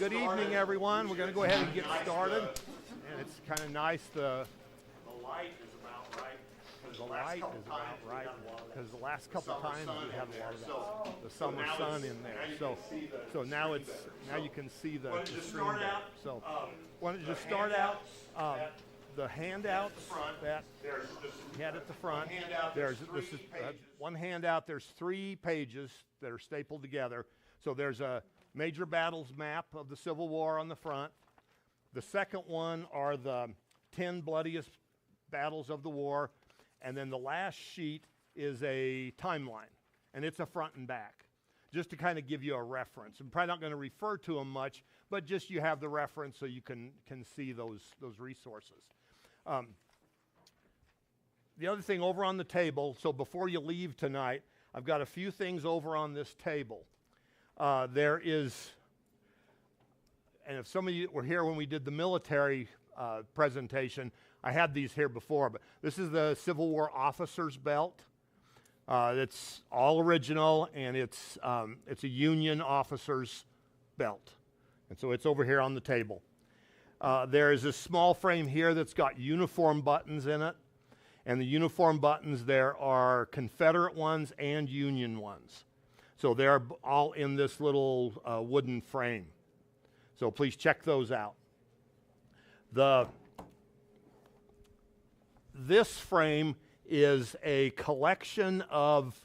good evening, everyone. We're going to go ahead and get started. And it's kind of nice. The light is about right. The light is about right because the last couple times we had a lot of the summer sun in there. So now you can see the stream there. So why don't you just start out the handouts that you had at the front. There's one handout. There's 3 pages that are stapled together. So there's a major battles map of the Civil War on the front. The second one are the 10 bloodiest battles of the war. And then the last sheet is a timeline. And it's a front and back, just to kind of give you a reference. I'm probably not going to refer to them much, but just you have the reference so you can see those resources. The other thing over on the table, so before you leave tonight, I've got a few things over on this table. There is, and if some of you were here when we did the military presentation, I had these here before, but this is the Civil War officer's belt. It's all original, and it's a Union officer's belt. And so it's over here on the table. There is a small frame here that's got uniform buttons in it. And the uniform buttons, there are Confederate ones and Union ones. So they're all in this little wooden frame. So please check those out. This frame is a collection of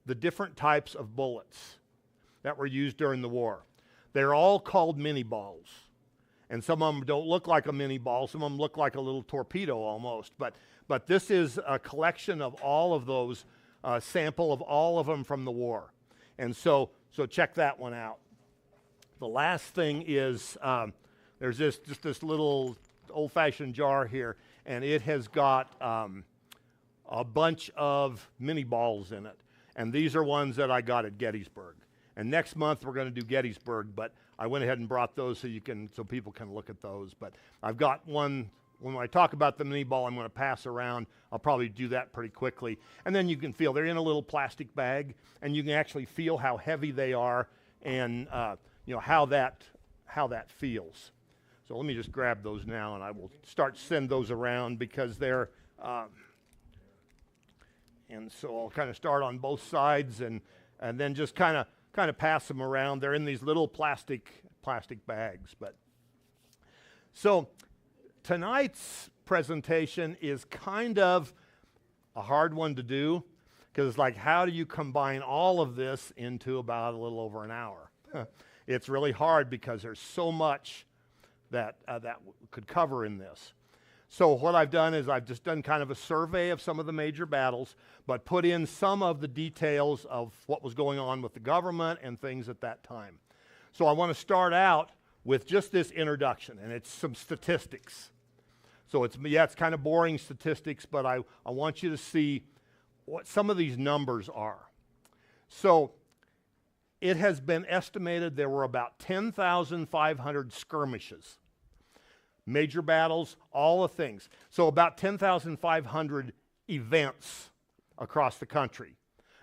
the different types of bullets that were used during the war. They're all called mini balls. And some of them don't look like a mini ball. Some of them look like a little torpedo almost. But this is a collection of all of those, sample of all of them from the war. And so check that one out. The last thing is there's just this little old-fashioned jar here, and it has got a bunch of mini balls in it. And these are ones that I got at Gettysburg. And next month we're going to do Gettysburg, but I went ahead and brought those so people can look at those. But I've got one. When I talk about the mini ball, I'm going to pass around. I'll probably do that pretty quickly. And then you can feel they're in a little plastic bag, and you can actually feel how heavy they are and how that feels. So let me just grab those now, and I will send those around because they're. And so I'll kind of start on both sides and then just kind of pass them around. They're in these little plastic bags. But so tonight's presentation is kind of a hard one to do because it's like, how do you combine all of this into about a little over an hour? It's really hard because there's so much that could cover in this. So what I've done is I've just done kind of a survey of some of the major battles, but put in some of the details of what was going on with the government and things at that time. So I want to start out with just this introduction, and it's some statistics. So it's kind of boring statistics, but I want you to see what some of these numbers are. So it has been estimated there were about 10,500 skirmishes. Major battles, all the things. So about 10,500 events across the country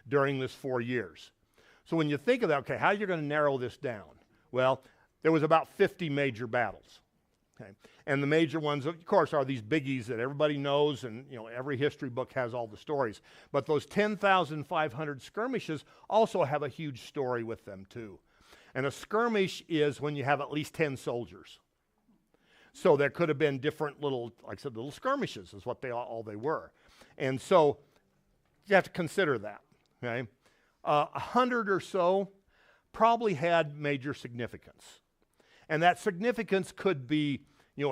during this 4 years. So when you think of that, okay, how are you going to narrow this down? Well, there was about 50 major battles. Okay? And the major ones, of course, are these biggies that everybody knows, and every history book has all the stories. But those 10,500 skirmishes also have a huge story with them too. And a skirmish is when you have at least 10 soldiers. So there could have been different little, like I said, little skirmishes is what all they were. And so you have to consider that, okay? 100 or so probably had major significance. And that significance could be,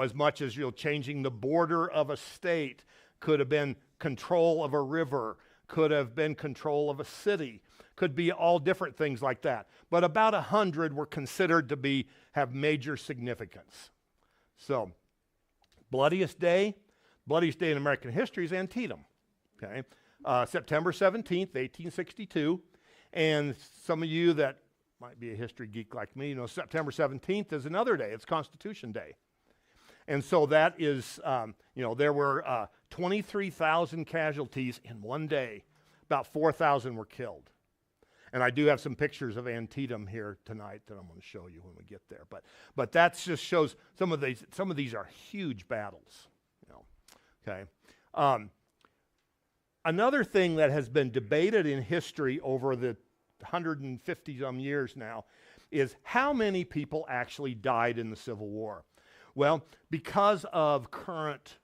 as much as, changing the border of a state, could have been control of a river, could have been control of a city, could be all different things like that. But about 100 were considered to have major significance. So, bloodiest day in American history is Antietam, okay? September 17th, 1862. And some of you that might be a history geek like me, September 17th is another day. It's Constitution Day. And so that is, there were 23,000 casualties in one day. About 4,000 were killed. And I do have some pictures of Antietam here tonight that I'm going to show you when we get there. But that just shows some of these are huge battles. You know, okay. Another thing that has been debated in history over the 150 some years now is how many people actually died in the Civil War. Well, because of current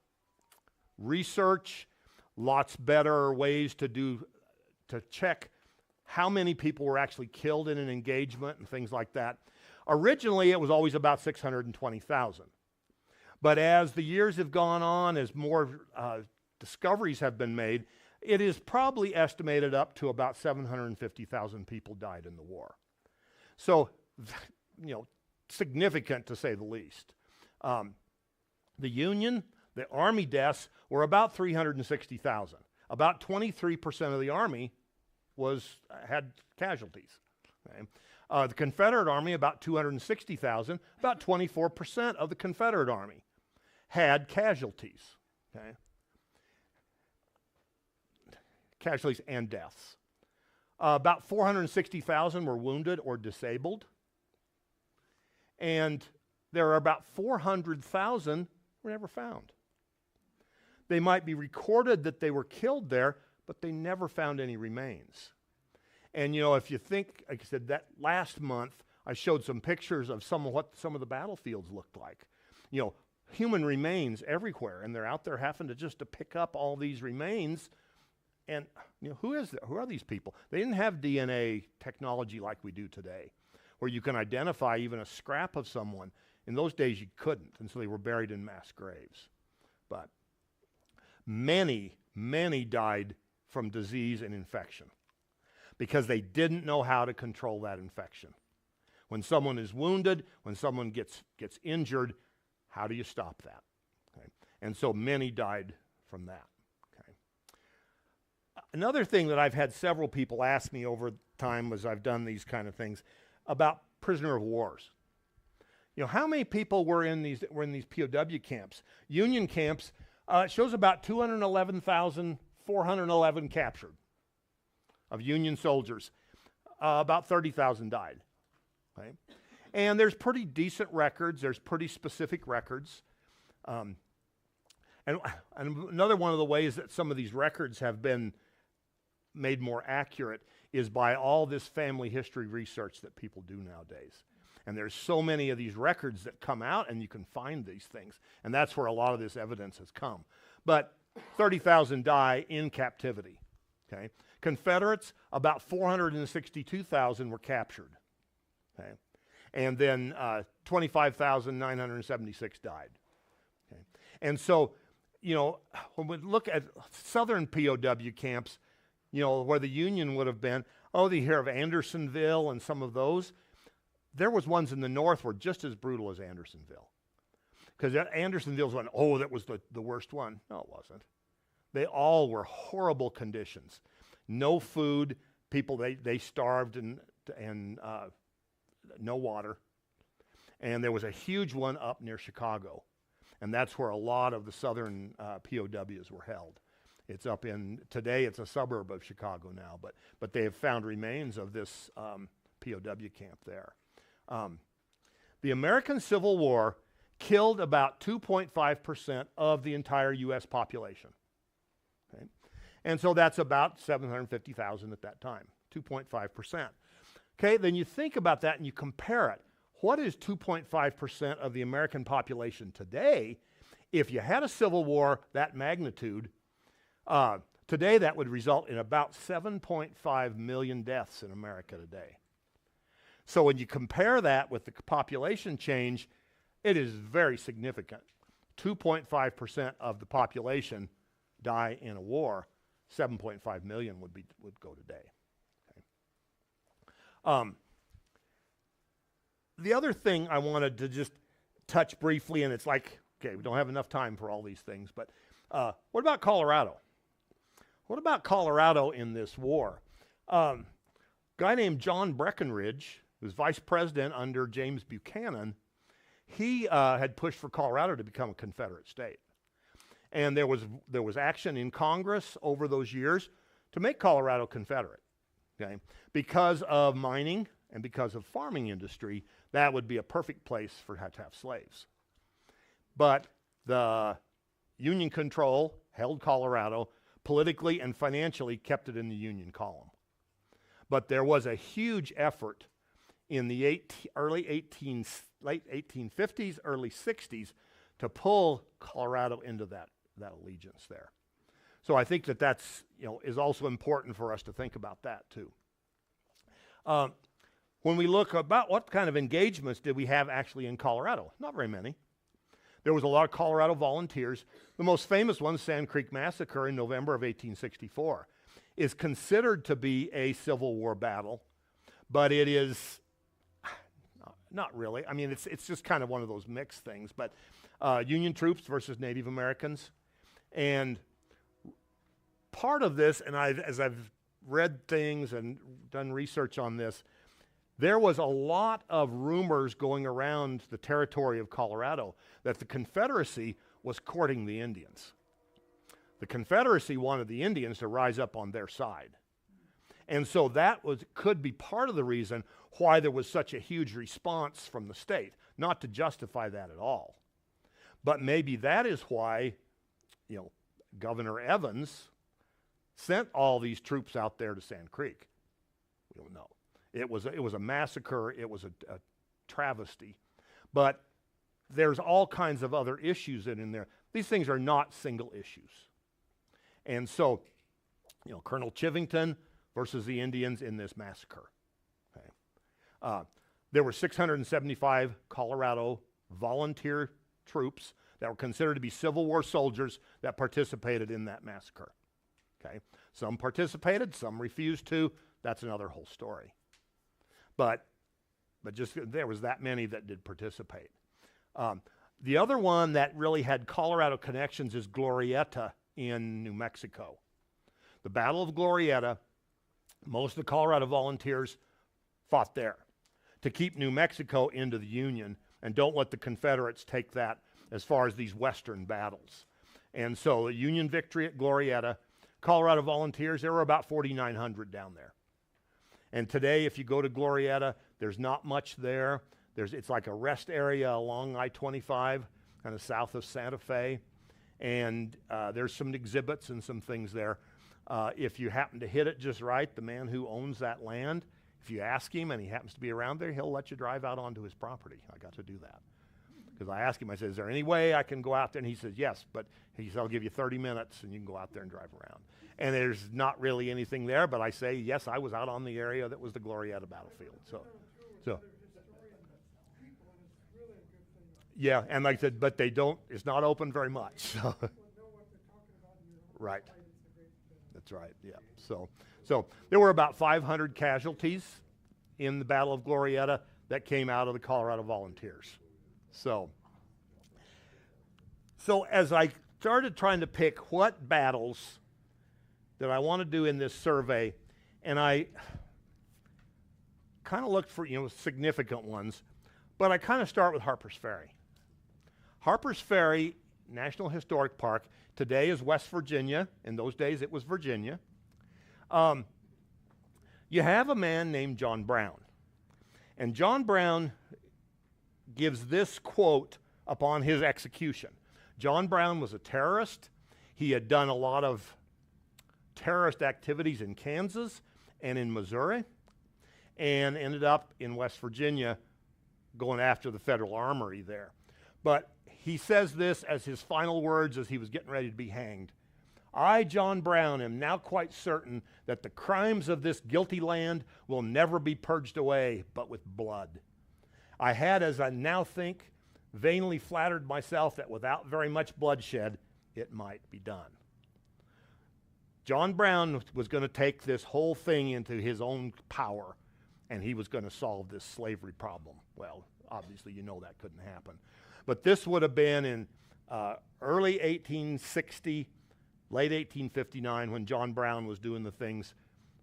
research, lots better ways to check how many people were actually killed in an engagement and things like that. Originally, it was always about 620,000. But as the years have gone on, as more discoveries have been made, it is probably estimated up to about 750,000 people died in the war. So, you know, significant to say the least. The Union, the Army deaths were about 360,000. About 23% of the Army had casualties. Okay? The Confederate Army, about 260,000. About 24% of the Confederate Army had casualties. Okay? Casualties and deaths. About 460,000 were wounded or disabled. And there are about 400,000 were never found. They might be recorded that they were killed there, but they never found any remains. And you know, if you think, like I said, that last month I showed some pictures of what some of the battlefields looked like. You know, human remains everywhere, and they're out there having to pick up all these remains. And you know, who are these people? They didn't have DNA technology like we do today, where you can identify even a scrap of someone. In those days, you couldn't, and so they were buried in mass graves. But many, many died from disease and infection because they didn't know how to control that infection. When someone is wounded, when someone gets injured, how do you stop that? Okay? And so many died from that. Okay? Another thing that I've had several people ask me over time as I've done these kind of things about prisoner of wars. You know, how many people were in these POW camps? Union camps, it shows about 211,411 captured of Union soldiers. About 30,000 died. Okay? And there's pretty decent records. There's pretty specific records. And another one of the ways that some of these records have been made more accurate is by all this family history research that people do nowadays. And there's so many of these records that come out, and you can find these things. And that's where a lot of this evidence has come. But 30,000 die in captivity. Okay? Confederates, about 462,000 were captured. Okay? And then 25,976 died. Okay? And so, you know, when we look at southern POW camps, you know, where the Union would have been, you hear of Andersonville and some of those. There was ones in the north were just as brutal as Andersonville. Because Andersonville's one, that was the worst one. No, it wasn't. They all were horrible conditions. No food. People, they starved and no water. And there was a huge one up near Chicago. And that's where a lot of the southern POWs were held. It's up today it's a suburb of Chicago now, but they have found remains of this POW camp there. The American Civil War killed about 2.5% of the entire U.S. population. Okay? And so that's about 750,000 at that time, 2.5%. Okay, then you think about that and you compare it. What is 2.5% of the American population today? If you had a civil war that magnitude, today that would result in about 7.5 million deaths in America today. So when you compare that with the population change, it is very significant. 2.5% of the population die in a war. 7.5 million would go today. Okay. The other thing I wanted to just touch briefly, and it's like, okay, we don't have enough time for all these things, but what about Colorado? What about Colorado in this war? A guy named John Breckinridge, who was vice president under James Buchanan, he had pushed for Colorado to become a Confederate state. And there was action in Congress over those years to make Colorado Confederate. okay? Because of mining and because of farming industry, that would be a perfect place for to have slaves. But the Union control held Colorado, politically and financially kept it in the Union column. But there was a huge effort in the late 1850s, early 60s to pull Colorado into that allegiance there. So I think that's is also important for us to think about that too. When we look about what kind of engagements did we have actually in Colorado, not very many. There was a lot of Colorado volunteers. The most famous one, Sand Creek Massacre in November of 1864, is considered to be a Civil War battle, but it is not really. I mean, it's just kind of one of those mixed things, but Union troops versus Native Americans. And part of this, and as I've read things and done research on this, there was a lot of rumors going around the territory of Colorado that the Confederacy was courting the Indians. The Confederacy wanted the Indians to rise up on their side. And so that could be part of the reason why there was such a huge response from the state. Not to justify that at all. But maybe that is why, Governor Evans sent all these troops out there to Sand Creek. We don't know. It was a massacre. It was a travesty. But there's all kinds of other issues in there. These things are not single issues. And so, Colonel Chivington versus the Indians in this massacre. Okay. There were 675 Colorado volunteer troops that were considered to be Civil War soldiers that participated in that massacre. Okay. Some participated, some refused to. That's another whole story. But just there was that many that did participate. The other one that really had Colorado connections is Glorieta in New Mexico. The Battle of Glorieta, most of the Colorado volunteers fought there to keep New Mexico into the Union and don't let the Confederates take that as far as these Western battles. And so the Union victory at Glorieta, Colorado volunteers, there were about 4,900 down there. And today, if you go to Glorieta, there's not much there. It's like a rest area along I-25, kind of south of Santa Fe. And there's some exhibits and some things there. If you happen to hit it just right, the man who owns that land, if you ask him and he happens to be around there, he'll let you drive out onto his property. I got to do that. Because I asked him, I said, is there any way I can go out there? And he says, yes, but he said, I'll give you 30 minutes and you can go out there and drive around. And there's not really anything there, but I say, yes, I was out on the area that was the Glorieta battlefield. So. Yeah, and like I said, but it's not open very much. So. Right. That's right, yeah. So there were about 500 casualties in the Battle of Glorieta that came out of the Colorado Volunteers. So as I started trying to pick what battles that I want to do in this survey, and I kind of looked for significant ones, but I kind of start with Harper's Ferry. Harper's Ferry National Historic Park today is West Virginia. In those days, it was Virginia. You have a man named John Brown. And John Brown gives this quote upon his execution. John Brown was a terrorist. He had done a lot of terrorist activities in Kansas and in Missouri, and ended up in West Virginia going after the Federal Armory there. But he says this as his final words as he was getting ready to be hanged. I, John Brown, am now quite certain that the crimes of this guilty land will never be purged away but with blood. I had, as I now think, vainly flattered myself that without very much bloodshed, it might be done. John Brown was going to take this whole thing into his own power, and he was going to solve this slavery problem. Well, obviously, that couldn't happen. But this would have been in early 1860, late 1859, when John Brown was doing the things,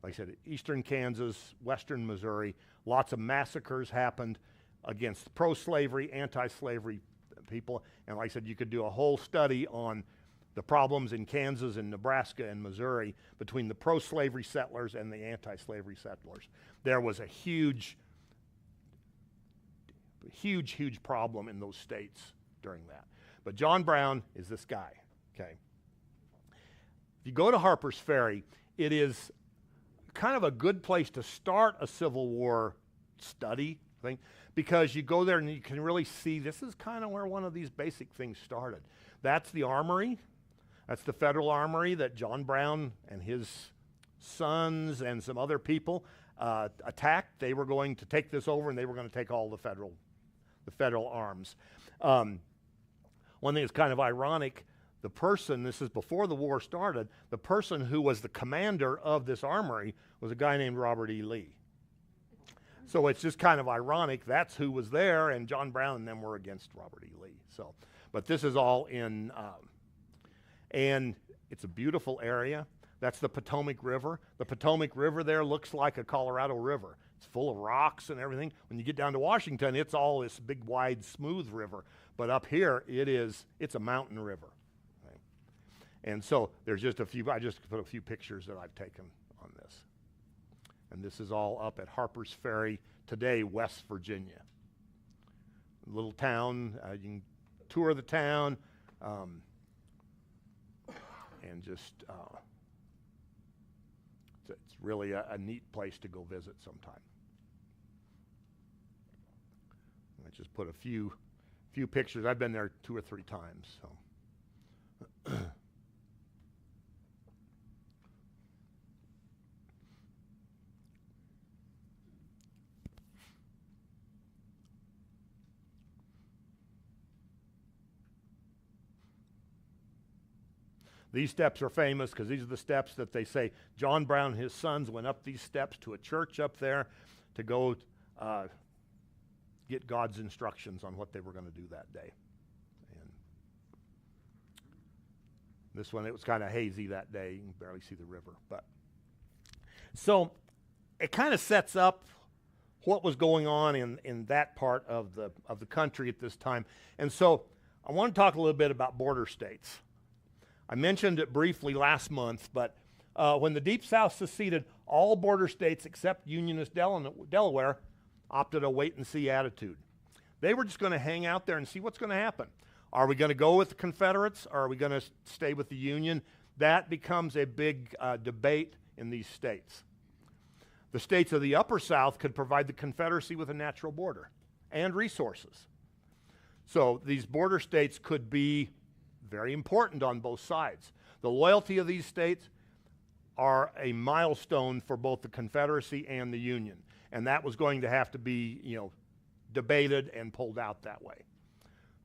like I said, eastern Kansas, western Missouri. Lots of massacres happened against pro-slavery, anti-slavery people. And like I said, you could do a whole study on the problems in Kansas and Nebraska and Missouri between the pro-slavery settlers and the anti-slavery settlers. There was a huge problem in those states during that. But John Brown is this guy, okay? If you go to Harper's Ferry, it is kind of a good place to start a Civil War study thing, because you go there and you can really see this is kind of where one of these basic things started. That's the armory. That's the federal armory that John Brown and his sons and some other people attacked. They were going to take this over, and they were going to take all the federal arms. One thing that's kind of ironic, the person, this is before the war started, the person who was the commander of this armory was a guy named Robert E. Lee. So it's just kind of ironic, that's who was there, and John Brown and them were against Robert E. Lee. So, but this is all in, and it's a beautiful area. That's the Potomac River. The Potomac River there looks like a Colorado River. It's full of rocks and everything. When you get down to Washington, it's all this big, wide, smooth river. But up here, it's a mountain river. Okay? And so there's just I just put a few pictures that I've taken on this. And this is all up at Harper's Ferry, today, West Virginia. A little town, you can tour the town, and just, it's really a neat place to go visit sometime. I just put a few pictures. I've been there 2 or 3 times. So. These steps are famous because these are the steps that they say John Brown and his sons went up these steps to a church up there to go get God's instructions on what they were going to do that day. And this one, it was kind of hazy that day. You can barely see the river. But so it kind of sets up what was going on in that part of the country at this time. And so I want to talk a little bit about border states. I mentioned it briefly last month, but when the Deep South seceded, all border states except Unionist Delaware opted a wait-and-see attitude. They were just going to hang out there and see what's going to happen. Are we going to go with the Confederates, or are we going to stay with the Union? That becomes a big debate in these states. The states of the Upper South could provide the Confederacy with a natural border and resources. So these border states could be very important on both sides. The loyalty of these states are a milestone for both the Confederacy and the Union, and that was going to have to be, debated and pulled out that way.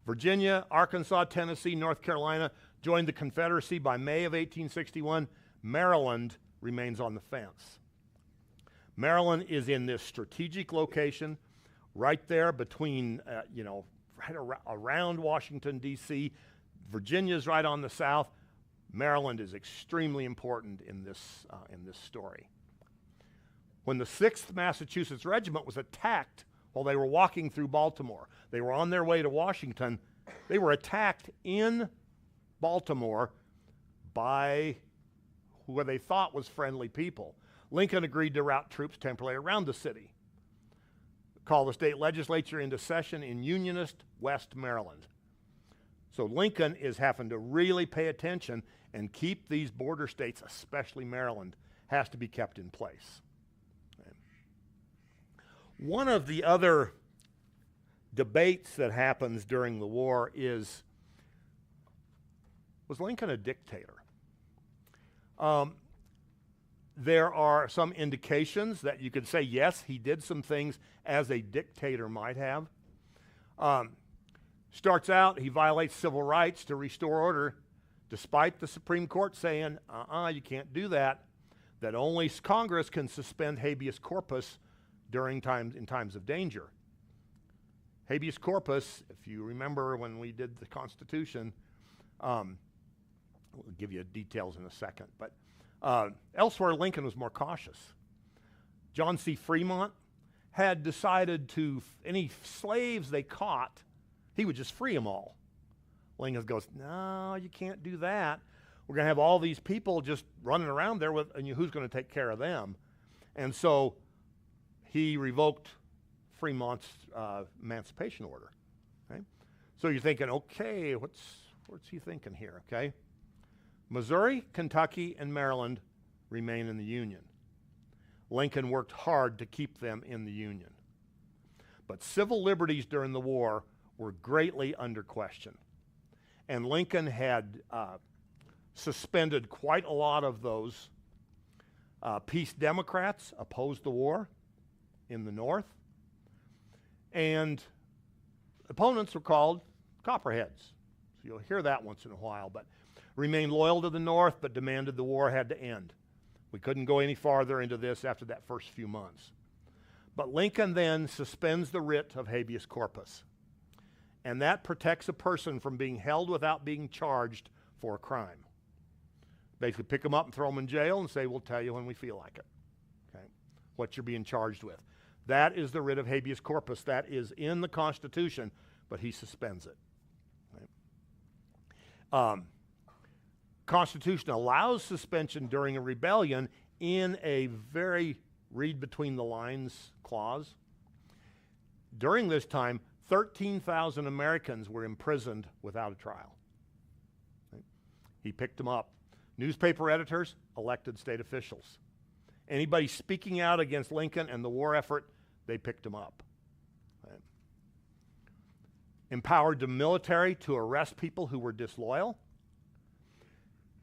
Virginia, Arkansas, Tennessee, North Carolina joined the Confederacy by May of 1861. Maryland remains on the fence. Maryland is in this strategic location right there between, right around Washington, D.C., Virginia's right on the south. Maryland is extremely important in this story. When the 6th Massachusetts Regiment was attacked while they were walking through Baltimore, they were on their way to Washington. They were attacked in Baltimore by who they thought was friendly people. Lincoln agreed to route troops temporarily around the city, call the state legislature into session in Unionist West Maryland. So Lincoln is having to really pay attention and keep these border states, especially Maryland, has to be kept in place. Okay. One of the other debates that happens during the war is, was Lincoln a dictator? There are some indications that you could say, yes, he did some things as a dictator might have. Starts out, he violates civil rights to restore order, despite the Supreme Court saying, you can't do that, that only Congress can suspend habeas corpus in times of danger. Habeas corpus, if you remember when we did the Constitution, we'll give you details in a second, but elsewhere Lincoln was more cautious. John C. Fremont had decided any slaves they caught, he would just free them all. Lincoln goes, no, you can't do that. We're going to have all these people just running around there with, and who's going to take care of them? And so he revoked Fremont's emancipation order. Okay? So you're thinking, okay, what's he thinking here? Okay, Missouri, Kentucky, and Maryland remain in the Union. Lincoln worked hard to keep them in the Union. But civil liberties during the war were greatly under question. And Lincoln had suspended quite a lot of those. Peace Democrats opposed the war in the North. And opponents were called Copperheads. So you'll hear that once in a while, but remained loyal to the North, but demanded the war had to end. We couldn't go any farther into this after that first few months. But Lincoln then suspends the writ of habeas corpus. And that protects a person from being held without being charged for a crime. Basically pick them up and throw them in jail and say, we'll tell you when we feel like it. Okay? What you're being charged with. That is the writ of habeas corpus. That is in the Constitution, but he suspends it. Right? Constitution allows suspension during a rebellion in a very read between the lines clause. During this time, 13,000 Americans were imprisoned without a trial. Right? He picked them up. Newspaper editors, elected state officials. Anybody speaking out against Lincoln and the war effort, they picked him up. Right? Empowered the military to arrest people who were disloyal.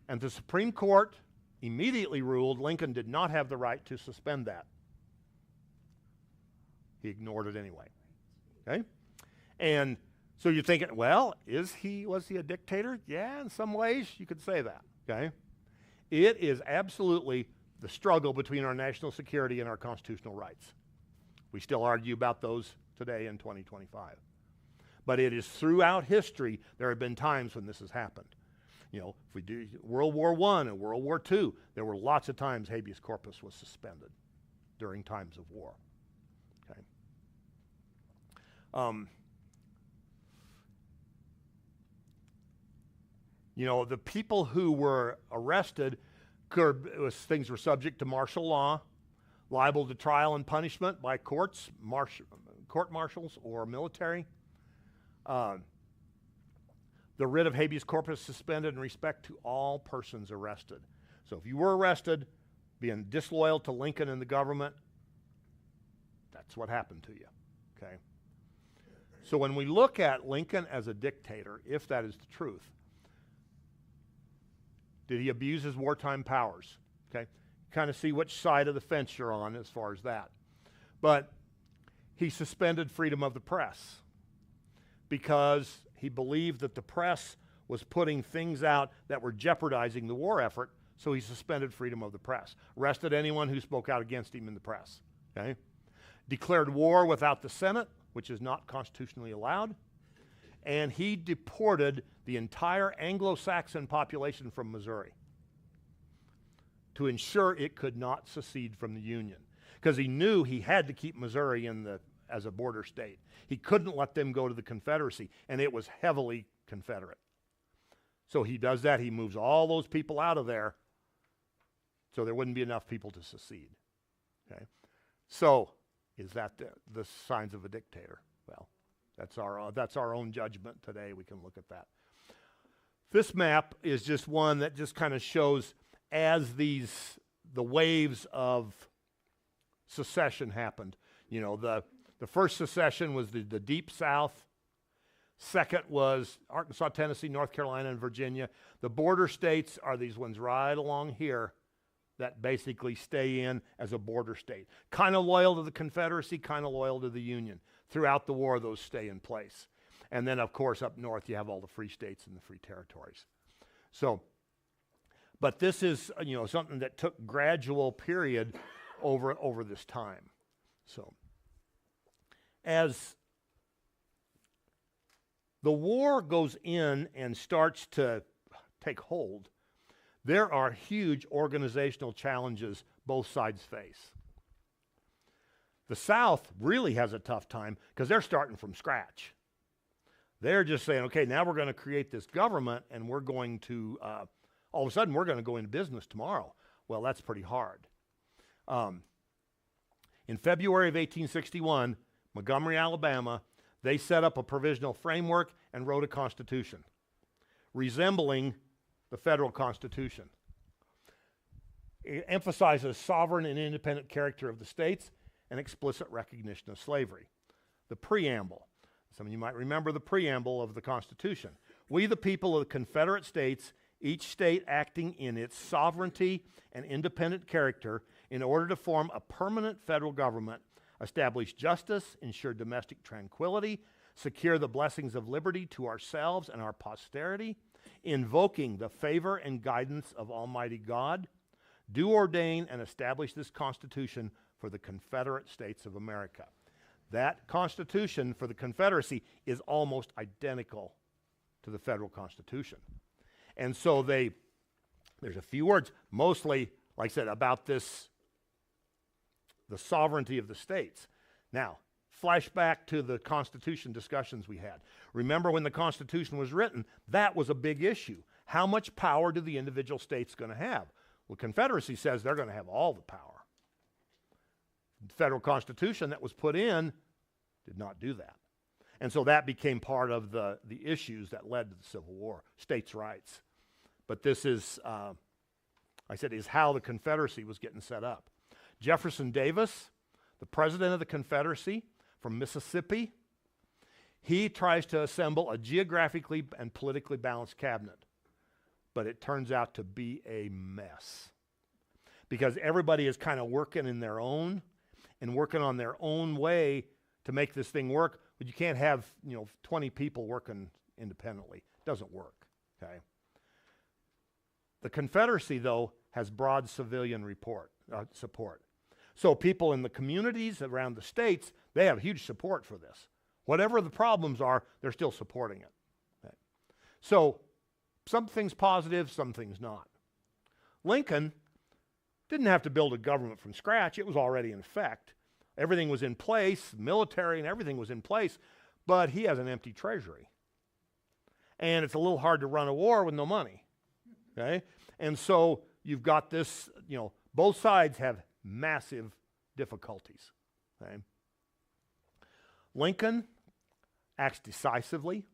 And the Supreme Court immediately ruled Lincoln did not have the right to suspend that. He ignored it anyway. Okay? And so you're thinking, well, was he a dictator? Yeah, in some ways you could say that. Okay? It is absolutely the struggle between our national security and our constitutional rights. We still argue about those today in 2025. But it is throughout history there have been times when this has happened. You know, if we do World War I and World War II, there were lots of times habeas corpus was suspended during times of war. Okay. You know, the people who were arrested, things were subject to martial law, liable to trial and punishment by courts, court martials or military. The writ of habeas corpus suspended in respect to all persons arrested. So if you were arrested, being disloyal to Lincoln and the government, that's what happened to you. Okay. So when we look at Lincoln as a dictator, if that is the truth, did he abuse his wartime powers? Okay. Kind of see which side of the fence you're on as far as that. But he suspended freedom of the press because he believed that the press was putting things out that were jeopardizing the war effort, so he suspended freedom of the press. Arrested anyone who spoke out against him in the press. Okay? Declared war without the Senate, which is not constitutionally allowed. And he deported the entire Anglo-Saxon population from Missouri to ensure it could not secede from the Union. Because he knew he had to keep Missouri as a border state. He couldn't let them go to the Confederacy, and it was heavily Confederate. So he does that. He moves all those people out of there so there wouldn't be enough people to secede. Okay? So is that the signs of a dictator? Well, that's our own judgment today. We can look at that. This map is just one that just kind of shows as the waves of secession happened. You know, the first secession was the Deep South. Second was Arkansas, Tennessee, North Carolina, and Virginia. The border states are these ones right along here that basically stay in as a border state. Kind of loyal to the Confederacy, kind of loyal to the Union. Throughout the war, those stay in place. And then, of course, up north, you have all the free states and the free territories. So, but this is, you know, something that took gradual period over this time. So, as the war goes in and starts to take hold, there are huge organizational challenges both sides face. The South really has a tough time because they're starting from scratch. They're just saying, okay, now we're going to create this government and we're going to, all of a sudden, we're going to go into business tomorrow. Well, that's pretty hard. In February of 1861, Montgomery, Alabama, they set up a provisional framework and wrote a constitution resembling the federal constitution. It emphasizes sovereign and independent character of the states and explicit recognition of slavery. The preamble. Some of you might remember the preamble of the Constitution. We, the people of the Confederate States, each state acting in its sovereignty and independent character in order to form a permanent federal government, establish justice, ensure domestic tranquility, secure the blessings of liberty to ourselves and our posterity, invoking the favor and guidance of Almighty God, do ordain and establish this Constitution for the Confederate States of America. That Constitution for the Confederacy is almost identical to the federal Constitution. And so there's a few words, mostly, like I said, about this, the sovereignty of the states. Now, flashback to the Constitution discussions we had. Remember when the Constitution was written, that was a big issue. How much power do the individual states going to have? Well, Confederacy says they're going to have all the power. The federal Constitution that was put in did not do that. And so that became part of the issues that led to the Civil War, states' rights. But this is, I said, is how the Confederacy was getting set up. Jefferson Davis, the president of the Confederacy from Mississippi, he tries to assemble a geographically and politically balanced cabinet. But it turns out to be a mess. Because everybody is kind of working in their own and working on their own way to make this thing work. But you can't have, 20 people working independently. It doesn't work, okay? The Confederacy, though, has broad civilian support. So people in the communities around the states, they have huge support for this. Whatever the problems are, they're still supporting it. Okay? So some things positive, some things not. Lincoln didn't have to build a government from scratch. It was already in effect. Everything was in place, military and everything was in place, but he has an empty treasury. And it's a little hard to run a war with no money. Okay? And so you've got this, both sides have massive difficulties. Okay? Lincoln acts decisively.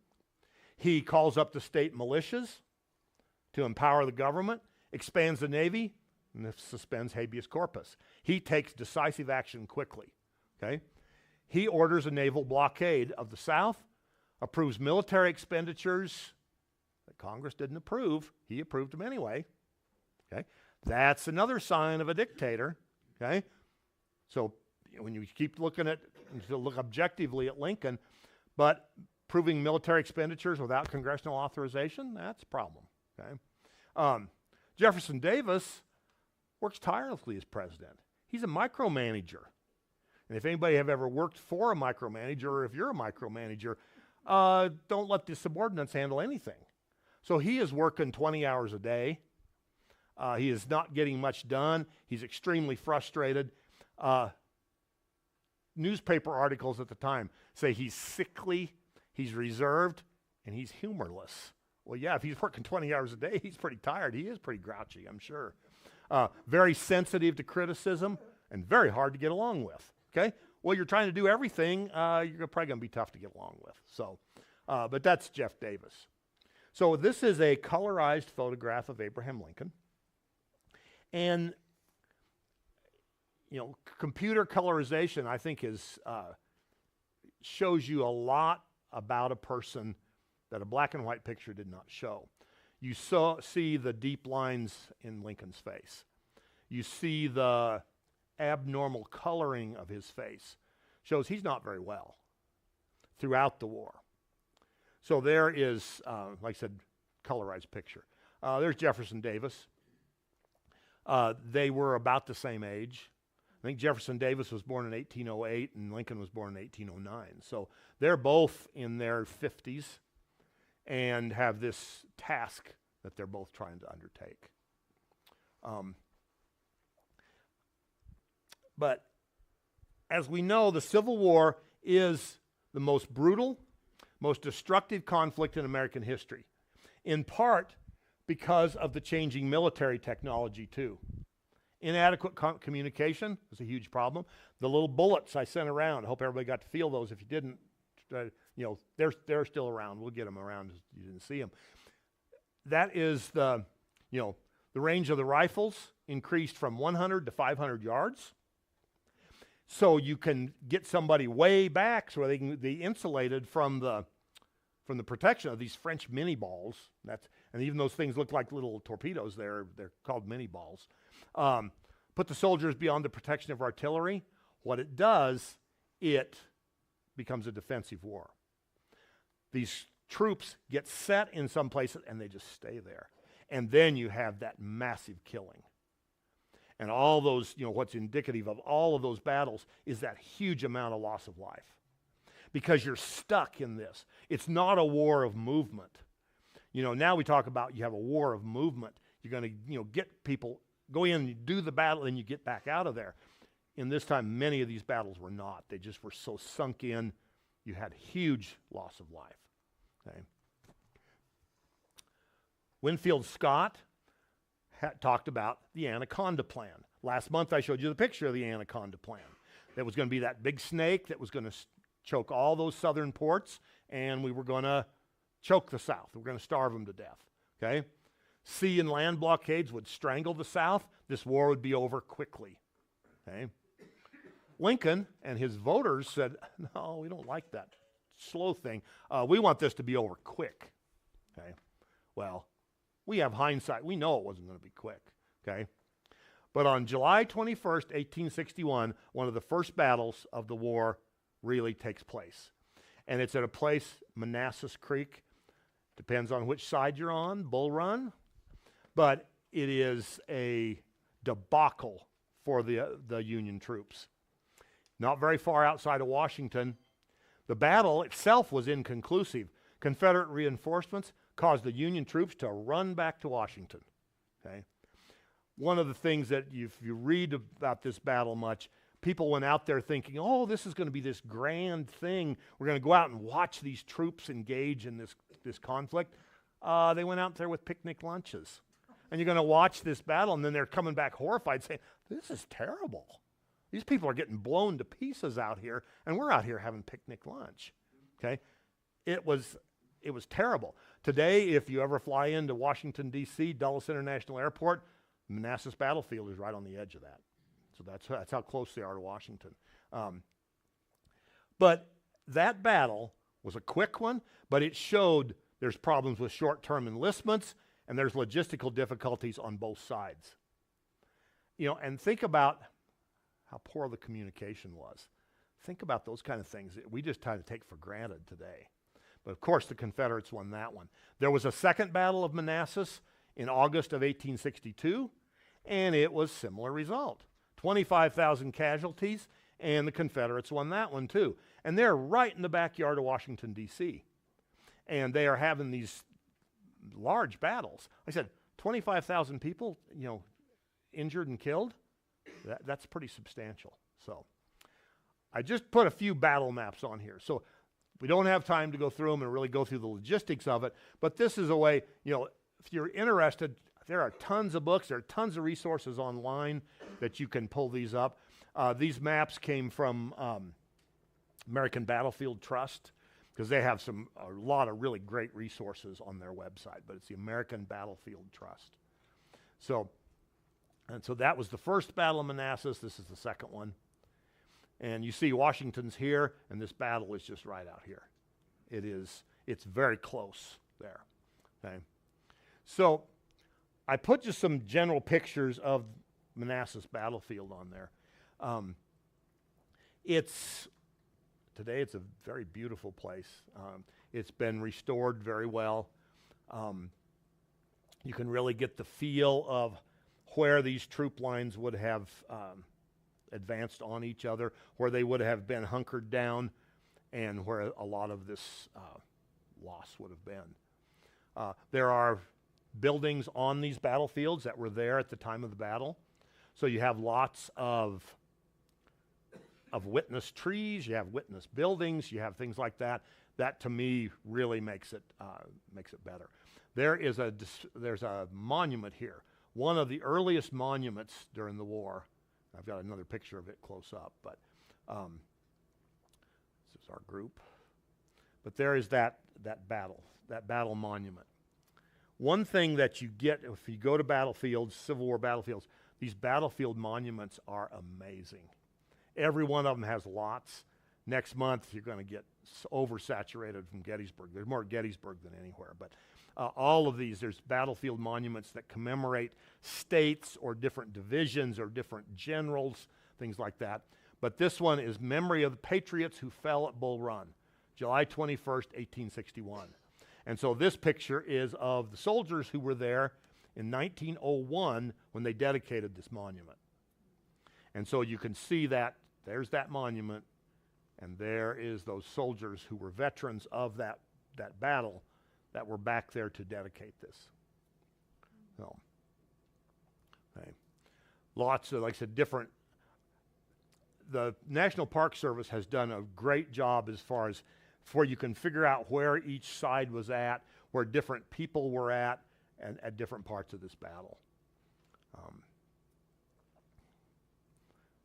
He calls up the state militias to empower the government, expands the Navy, and suspends habeas corpus. He takes decisive action quickly. Okay? He orders a naval blockade of the South, approves military expenditures that Congress didn't approve. He approved them anyway. Okay? That's another sign of a dictator. Okay? So when you keep looking at, you look objectively at Lincoln, but approving military expenditures without congressional authorization, that's a problem. Okay? Jefferson Davis works tirelessly as president. He's a micromanager. And if anybody have ever worked for a micromanager, or if you're a micromanager, don't let the subordinates handle anything. So he is working 20 hours a day. He is not getting much done. He's extremely frustrated. Newspaper articles at the time say he's sickly, he's reserved, and he's humorless. Well, yeah, if he's working 20 hours a day, he's pretty tired. He is pretty grouchy, I'm sure. Very sensitive to criticism and very hard to get along with. Okay? Well, you're trying to do everything, you're probably going to be tough to get along with. So, but that's Jeff Davis. So this is a colorized photograph of Abraham Lincoln. And, computer colorization, I think, shows you a lot about a person that a black and white picture did not show. You see the deep lines in Lincoln's face. You see the abnormal coloring of his face. Shows he's not very well throughout the war. So there is, like I said, colorized picture. There's Jefferson Davis. They were about the same age. I think Jefferson Davis was born in 1808 and Lincoln was born in 1809. So they're both in their 50s and have this task that they're both trying to undertake. But as we know, the Civil War is the most brutal, most destructive conflict in American history, in part because of the changing military technology too. Inadequate communication was a huge problem. The little bullets I sent around, I hope everybody got to feel those. If you didn't, they're still around. We'll get them around. You didn't see them. That is the range of the rifles increased from 100 to 500 yards. So you can get somebody way back so they can be insulated from the protection of these French mini balls. And even those things look like little torpedoes. They're called mini balls. Put the soldiers beyond the protection of artillery. What it does, it becomes a defensive war. These troops get set in some places and they just stay there. And then you have that massive killing. And all those, what's indicative of all of those battles is that huge amount of loss of life. Because you're stuck in this. It's not a war of movement. Now we talk about you have a war of movement. You're going to, get people, go in, you do the battle, and you get back out of there. In this time, many of these battles were not. They just were so sunk in, you had huge loss of life. Okay. Winfield Scott talked about the Anaconda Plan. Last month I showed you the picture of the Anaconda Plan. That was going to be that big snake that was going to choke all those southern ports, and we were going to choke the South. We were going to starve them to death. Okay? Sea and land blockades would strangle the South. This war would be over quickly. Okay? Lincoln and his voters said, no, we don't like that slow thing. We want this to be over quick. Okay? Well, we have hindsight. We know it wasn't going to be quick. Okay? But on July 21st, 1861, one of the first battles of the war really takes place. And it's at a place, Manassas Creek. Depends on which side you're on, Bull Run. But it is a debacle for the Union troops. Not very far outside of Washington. The battle itself was inconclusive. Confederate reinforcements caused the Union troops to run back to Washington. Okay? One of the things that if you read about this battle much, people went out there thinking, oh, this is going to be this grand thing. We're going to go out and watch these troops engage in this conflict. They went out there with picnic lunches. And you're going to watch this battle, and then they're coming back horrified saying, this is terrible. These people are getting blown to pieces out here, and we're out here having picnic lunch. Okay? It was terrible. Today, if you ever fly into Washington, D.C., Dulles International Airport, Manassas Battlefield is right on the edge of that. So that's how close they are to Washington. But that battle was a quick one, but it showed there's problems with short-term enlistments, and there's logistical difficulties on both sides. And think about how poor the communication was. Think about those kind of things that we just kind of take for granted today. But of course, the Confederates won that one. There was a second Battle of Manassas in August of 1862, and it was similar result. 25,000 casualties, and the Confederates won that one too. And they're right in the backyard of Washington, D.C. And they are having these large battles. I said, 25,000 people, injured and killed? That's pretty substantial. So I just put a few battle maps on here. So we don't have time to go through them and really go through the logistics of it, but this is a way, if you're interested, there are tons of books, there are tons of resources online that you can pull these up. These maps came from American Battlefield Trust, because they have a lot of really great resources on their website, but it's the American Battlefield Trust. So that was the first Battle of Manassas. This is the second one. And you see Washington's here, and this battle is just right out here. It's very close there. Okay. So I put just some general pictures of Manassas Battlefield on there. Today it's a very beautiful place. It's been restored very well. You can really get the feel of where these troop lines would have advanced on each other, where they would have been hunkered down, and where a lot of this loss would have been. There are buildings on these battlefields that were there at the time of the battle. So you have lots of witness trees, you have witness buildings, you have things like that. that to me really makes it better. There's a monument here, one of the earliest monuments during the war. I've got another picture of it close up, but this is our group. But there is that battle monument. One thing that you get if you go to battlefields, Civil War battlefields, these battlefield monuments are amazing. Every one of them has lots. Next month, you're going to get oversaturated from Gettysburg. There's more at Gettysburg than anywhere. But all of these, there's battlefield monuments that commemorate states or different divisions or different generals, things like that. But this one is memory of the patriots who fell at Bull Run, July 21st, 1861. And so this picture is of the soldiers who were there in 1901 when they dedicated this monument. And so you can see that there's that monument, and there is those soldiers who were veterans of that battle that were back there to dedicate this. So, okay. Lots of, like I said, different. The National Park Service has done a great job as far as where you can figure out where each side was at, where different people were at different parts of this battle.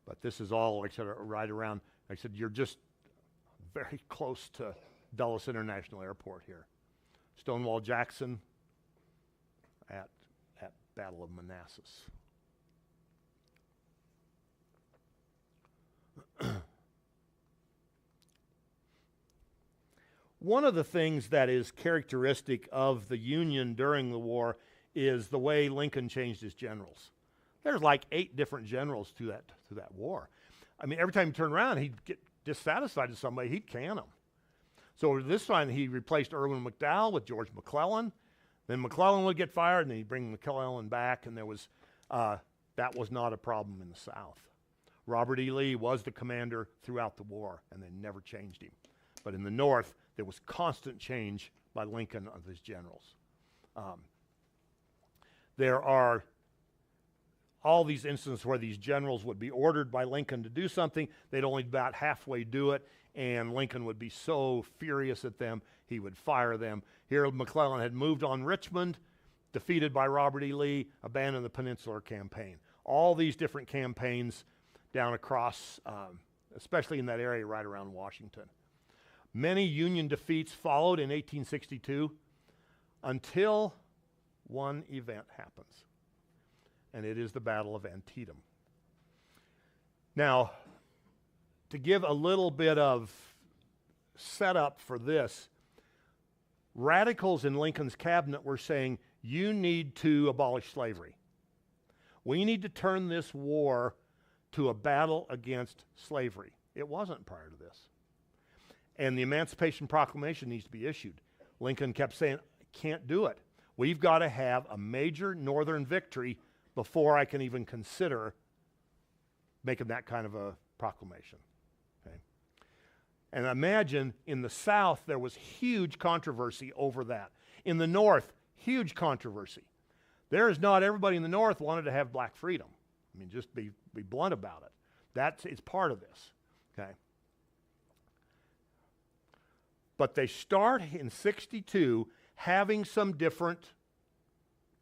But this is all, like I said, right around, like I said, you're just very close to Dulles International Airport here. Stonewall Jackson at Battle of Manassas. One of the things that is characteristic of the Union during the war is the way Lincoln changed his generals. There's like 8 different generals to that war. I mean, every time he turned around, he'd get dissatisfied with somebody, he'd can them. So this time he replaced Irwin McDowell with George McClellan. Then McClellan would get fired, and then he'd bring McClellan back, and there was that was not a problem in the South. Robert E. Lee was the commander throughout the war, and they never changed him. But in the North, there was constant change by Lincoln of his generals. There are all these instances where these generals would be ordered by Lincoln to do something. They'd only about halfway do it, and Lincoln would be so furious at them, he would fire them. Here, McClellan had moved on Richmond, defeated by Robert E. Lee, abandoned the Peninsular Campaign. All these different campaigns down across, especially in that area right around Washington. Many Union defeats followed in 1862 until one event happens, and it is the Battle of Antietam. Now, to give a little bit of setup for this, radicals in Lincoln's cabinet were saying, you need to abolish slavery. We need to turn this war to a battle against slavery. It wasn't prior to this. And the Emancipation Proclamation needs to be issued. Lincoln kept saying, can't do it. We've got to have a major Northern victory before I can even consider making that kind of a proclamation. Okay? And imagine in the South, there was huge controversy over that. In the North, huge controversy. There is not everybody in the North wanted to have black freedom. I mean, just be blunt about it. It's part of this. Okay? But they start in 62 having some different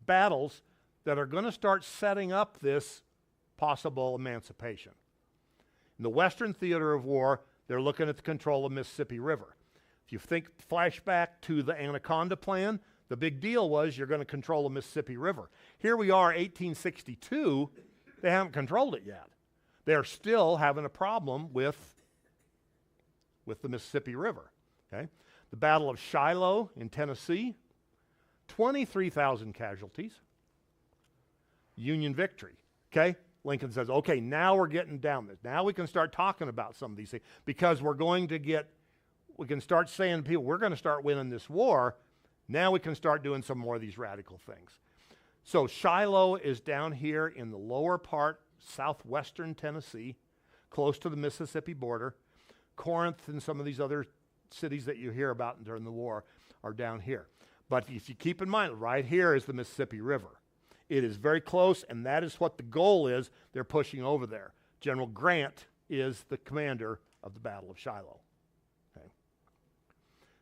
battles that are going to start setting up this possible emancipation. In the Western theater of war, they're looking at the control of Mississippi River. If you think flashback to the Anaconda Plan, the big deal was you're going to control the Mississippi River. Here we are, 1862, they haven't controlled it yet. They're still having a problem with the Mississippi River. Okay? The Battle of Shiloh in Tennessee, 23,000 casualties. Union victory. Okay? Lincoln says, okay, now we're getting down this. Now we can start talking about some of these things because we can start saying to people, we're going to start winning this war. Now we can start doing some more of these radical things. So Shiloh is down here in the lower part, southwestern Tennessee, close to the Mississippi border. Corinth and some of these other cities that you hear about during the war are down here. But if you keep in mind, right here is the Mississippi River. It is very close, and that is what the goal is they're pushing over there. General Grant is the commander of the Battle of Shiloh. Okay.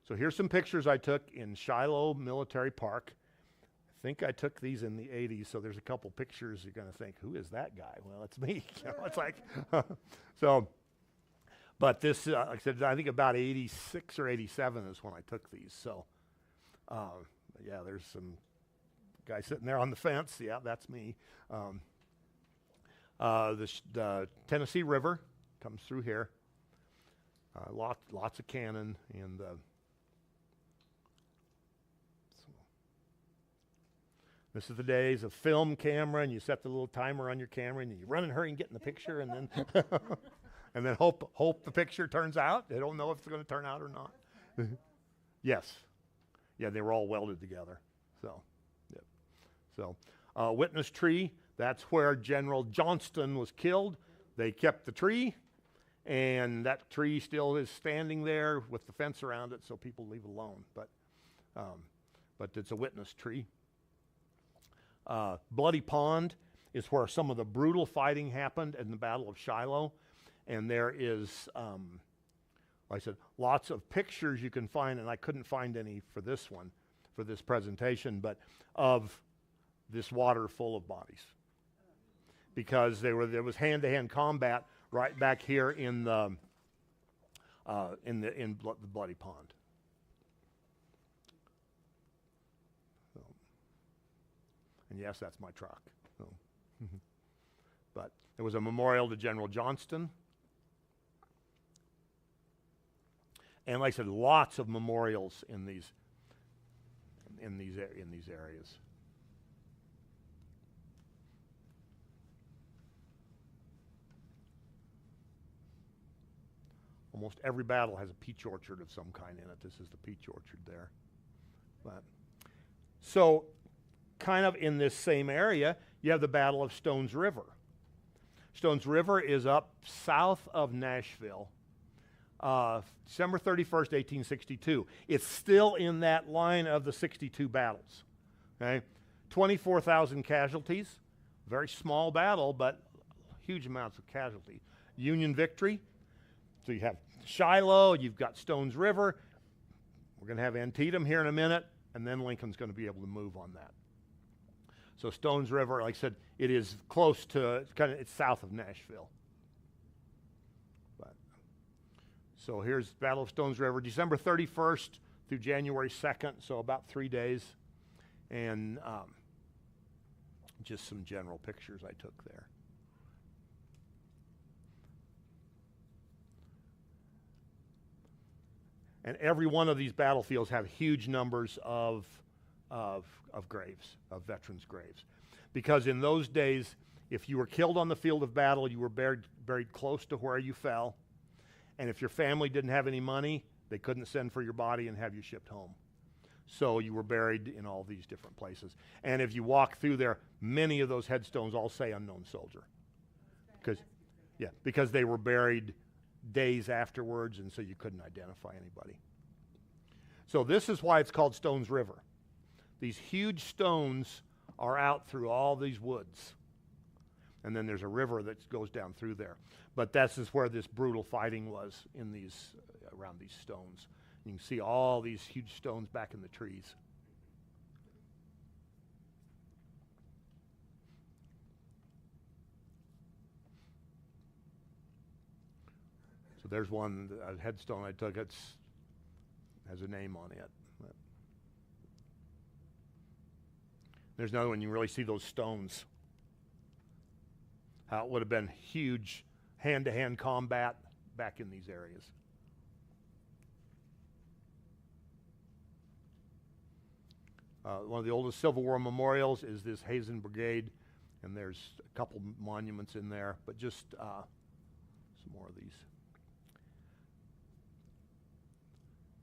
So here's some pictures I took in Shiloh Military Park. I think I took these in the 80s, so there's a couple pictures you're going to think, who is that guy? Well, it's me. You know, it's like, so, but this, like I said, I think about 86 or 87 is when I took these. So, yeah, there's some guy sitting there on the fence. Yeah, that's me. The Tennessee River comes through here. Lots of cannon, and this is the days of film camera, and you set the little timer on your camera, and you run and hurry and get in the picture, and then and then hope the picture turns out. They don't know if it's going to turn out or not. Yes, yeah, they were all welded together. So, yep. So, witness tree. That's where General Johnston was killed. They kept the tree, and that tree still is standing there with the fence around it, so people leave it alone. But it's a witness tree. Bloody Pond is where some of the brutal fighting happened in the Battle of Shiloh. And there is, like I said, lots of pictures you can find, and I couldn't find any for this one, for this presentation, but of this water full of bodies. Because there was hand-to-hand combat right back here in the Bloody Pond. And yes, that's my truck. So. But there was a memorial to General Johnston. And like I said, lots of memorials in these areas. Almost every battle has a peach orchard of some kind in it. This is the peach orchard there. But so kind of in this same area, you have the Battle of Stones River. Stones River is up south of Nashville, December 31st, 1862. It's still in that line of the 62 battles. Okay? 24,000 casualties. Very small battle, but huge amounts of casualty. Union victory. So you have Shiloh, you've got Stones River. We're going to have Antietam here in a minute, and then Lincoln's going to be able to move on that. So Stones River, like I said, it is close to, it's south of Nashville. But, so here's Battle of Stones River, December 31st through January 2nd, so about 3 days. And just some general pictures I took there. And every one of these battlefields have huge numbers of graves, of veterans' graves. Because in those days, if you were killed on the field of battle, you were buried close to where you fell. And if your family didn't have any money, they couldn't send for your body and have you shipped home. So you were buried in all these different places. And if you walk through there, many of those headstones all say unknown soldier. Because they were buried days afterwards, and so you couldn't identify anybody. So this is why it's called Stones River. These huge stones are out through all these woods. And then there's a river that goes down through there. But this is where this brutal fighting was in these, around these stones. You can see all these huge stones back in the trees. So there's one, a headstone I took. It has a name on it. But there's another one. You really see those stones. How it would have been huge hand-to-hand combat back in these areas. One of the oldest Civil War memorials is this Hazen Brigade, and there's a couple monuments in there, but just some more of these.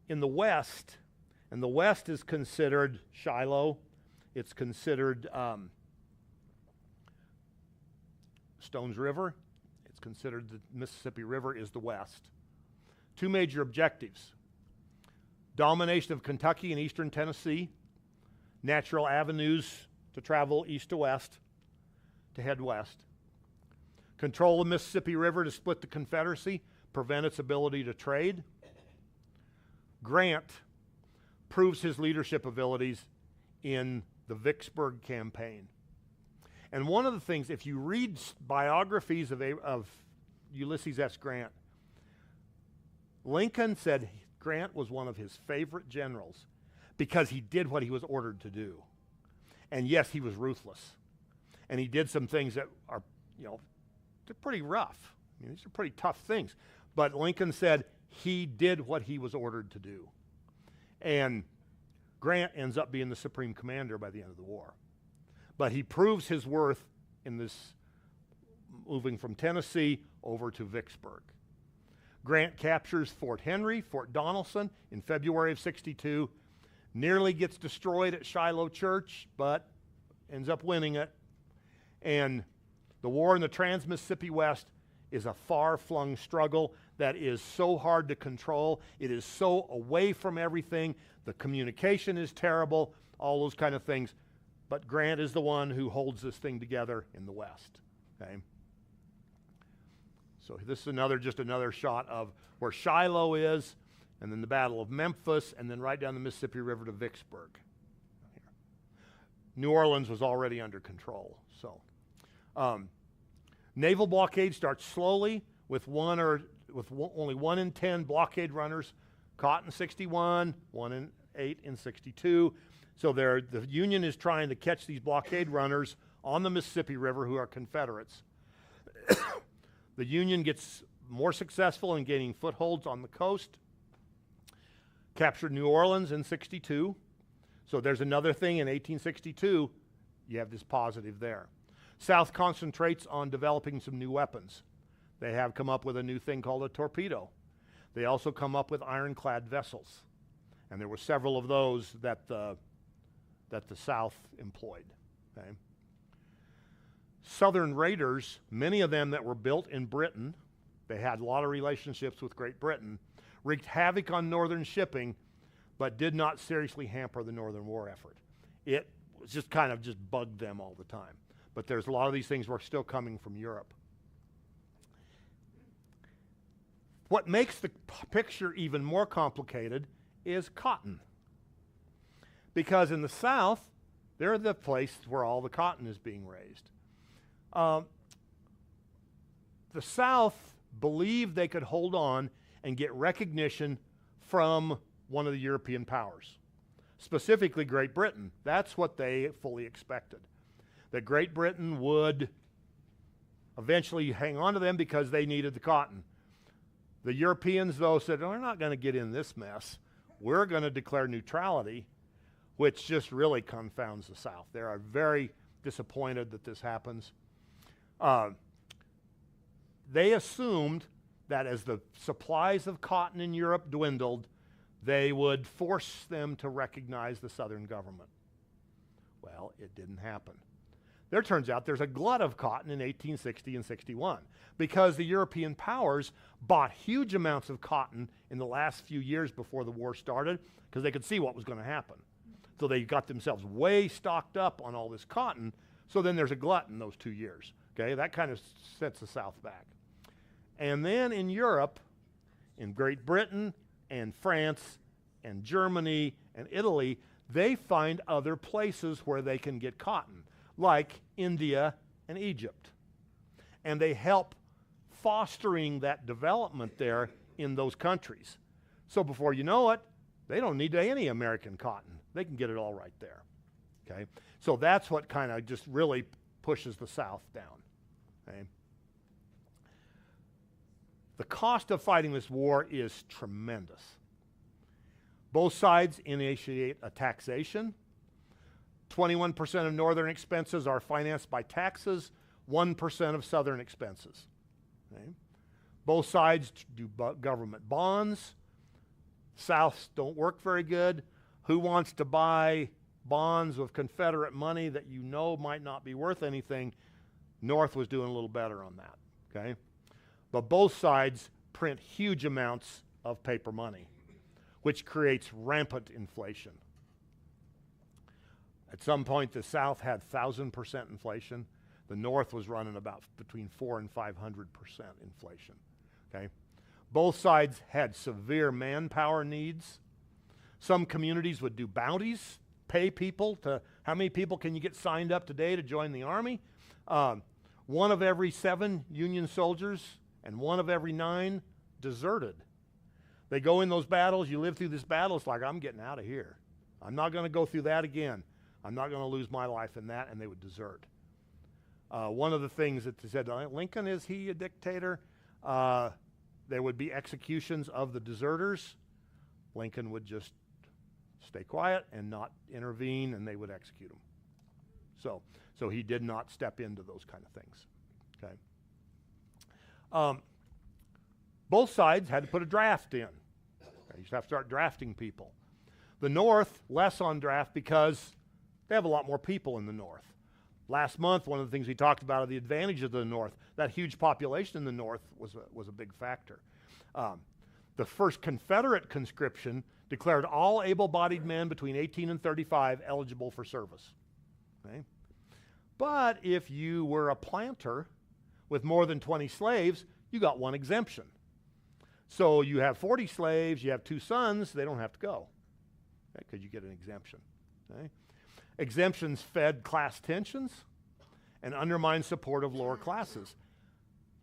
In the West, and the West is considered Shiloh, it's considered Stones River, it's considered the Mississippi River is the West. Two major objectives: domination of Kentucky and eastern Tennessee, natural avenues to travel east to west, to head west. Control the Mississippi River to split the Confederacy, prevent its ability to trade. Grant proves his leadership abilities in the Vicksburg campaign. And one of the things, if you read biographies of Ulysses S. Grant, Lincoln said Grant was one of his favorite generals because he did what he was ordered to do. And yes, he was ruthless. And he did some things that are, they're pretty rough. I mean, these are pretty tough things. But Lincoln said he did what he was ordered to do. And Grant ends up being the supreme commander by the end of the war. But he proves his worth in this moving from Tennessee over to Vicksburg. Grant captures Fort Henry, Fort Donelson in February of 62, nearly gets destroyed at Shiloh Church, but ends up winning it. And the war in the Trans-Mississippi West is a far-flung struggle that is so hard to control. It is so away from everything. The communication is terrible, all those kind of things. But Grant is the one who holds this thing together in the West. Okay? So this is just another shot of where Shiloh is, and then the Battle of Memphis, and then right down the Mississippi River to Vicksburg. Here. New Orleans was already under control. So, naval blockade starts slowly with only 1 in 10 blockade runners caught in 61, 1 in 8 in 62. So the Union is trying to catch these blockade runners on the Mississippi River who are Confederates. The Union gets more successful in gaining footholds on the coast, captured New Orleans in 62. So there's another thing in 1862, you have this positive there. South concentrates on developing some new weapons. They have come up with a new thing called a torpedo. They also come up with ironclad vessels. And there were several of those that the South employed. Okay? Southern raiders, many of them that were built in Britain, they had a lot of relationships with Great Britain, wreaked havoc on northern shipping, but did not seriously hamper the Northern War effort. It was just kind of just bugged them all the time. But there's a lot of these things were still coming from Europe. What makes the picture even more complicated is cotton. Because in the South, they're the place where all the cotton is being raised. The South believed they could hold on and get recognition from one of the European powers, specifically Great Britain. That's what they fully expected, that Great Britain would eventually hang on to them because they needed the cotton. The Europeans, though, said, we're not going to get in this mess. We're going to declare neutrality, which just really confounds the South. They are very disappointed that this happens. They assumed that as the supplies of cotton in Europe dwindled, they would force them to recognize the Southern government. Well, it didn't happen. There turns out there's a glut of cotton in 1860 and 61 because the European powers bought huge amounts of cotton in the last few years before the war started because they could see what was going to happen. So they got themselves way stocked up on all this cotton. So then there's a glut in those 2 years. Okay, that kind of sets the South back. And then in Europe, in Great Britain and France and Germany and Italy, they find other places where they can get cotton, like India and Egypt. And they help fostering that development there in those countries. So before you know it, they don't need any American cotton. They can get it all right there. Okay? So that's what kind of just really pushes the South down. Okay? The cost of fighting this war is tremendous. Both sides initiate a taxation. 21% of northern expenses are financed by taxes, 1% of southern expenses. Okay? Both sides do government bonds. Souths don't work very good. Who wants to buy bonds with Confederate money that you know might not be worth anything? North was doing a little better on that. Okay? But both sides print huge amounts of paper money, which creates rampant inflation. At some point, the South had 1,000% inflation. The North was running about between 400% and 500% inflation. Okay? Both sides had severe manpower needs. Some communities would do bounties, pay people to, how many people can you get signed up today to join the army? 1 of every 7 Union soldiers and 1 of every 9 deserted. They go in those battles, you live through this battle, it's like, I'm getting out of here. I'm not going to go through that again. I'm not going to lose my life in that, and they would desert. One of the things that they said, Lincoln, is he a dictator? There would be executions of the deserters. Lincoln would just stay quiet and not intervene, and they would execute him. So he did not step into those kind of things. Okay. Both sides had to put a draft in. You just have to start drafting people. The North, less on draft because they have a lot more people in the North. Last month, one of the things we talked about are the advantages of the North. That huge population in the North was a big factor. The first Confederate conscription declared all able-bodied men between 18 and 35 eligible for service. Okay? But if you were a planter with more than 20 slaves, you got one exemption. So you have 40 slaves, you have 2 sons, they don't have to go, because you get an exemption. Okay? Exemptions fed class tensions and undermined support of lower classes.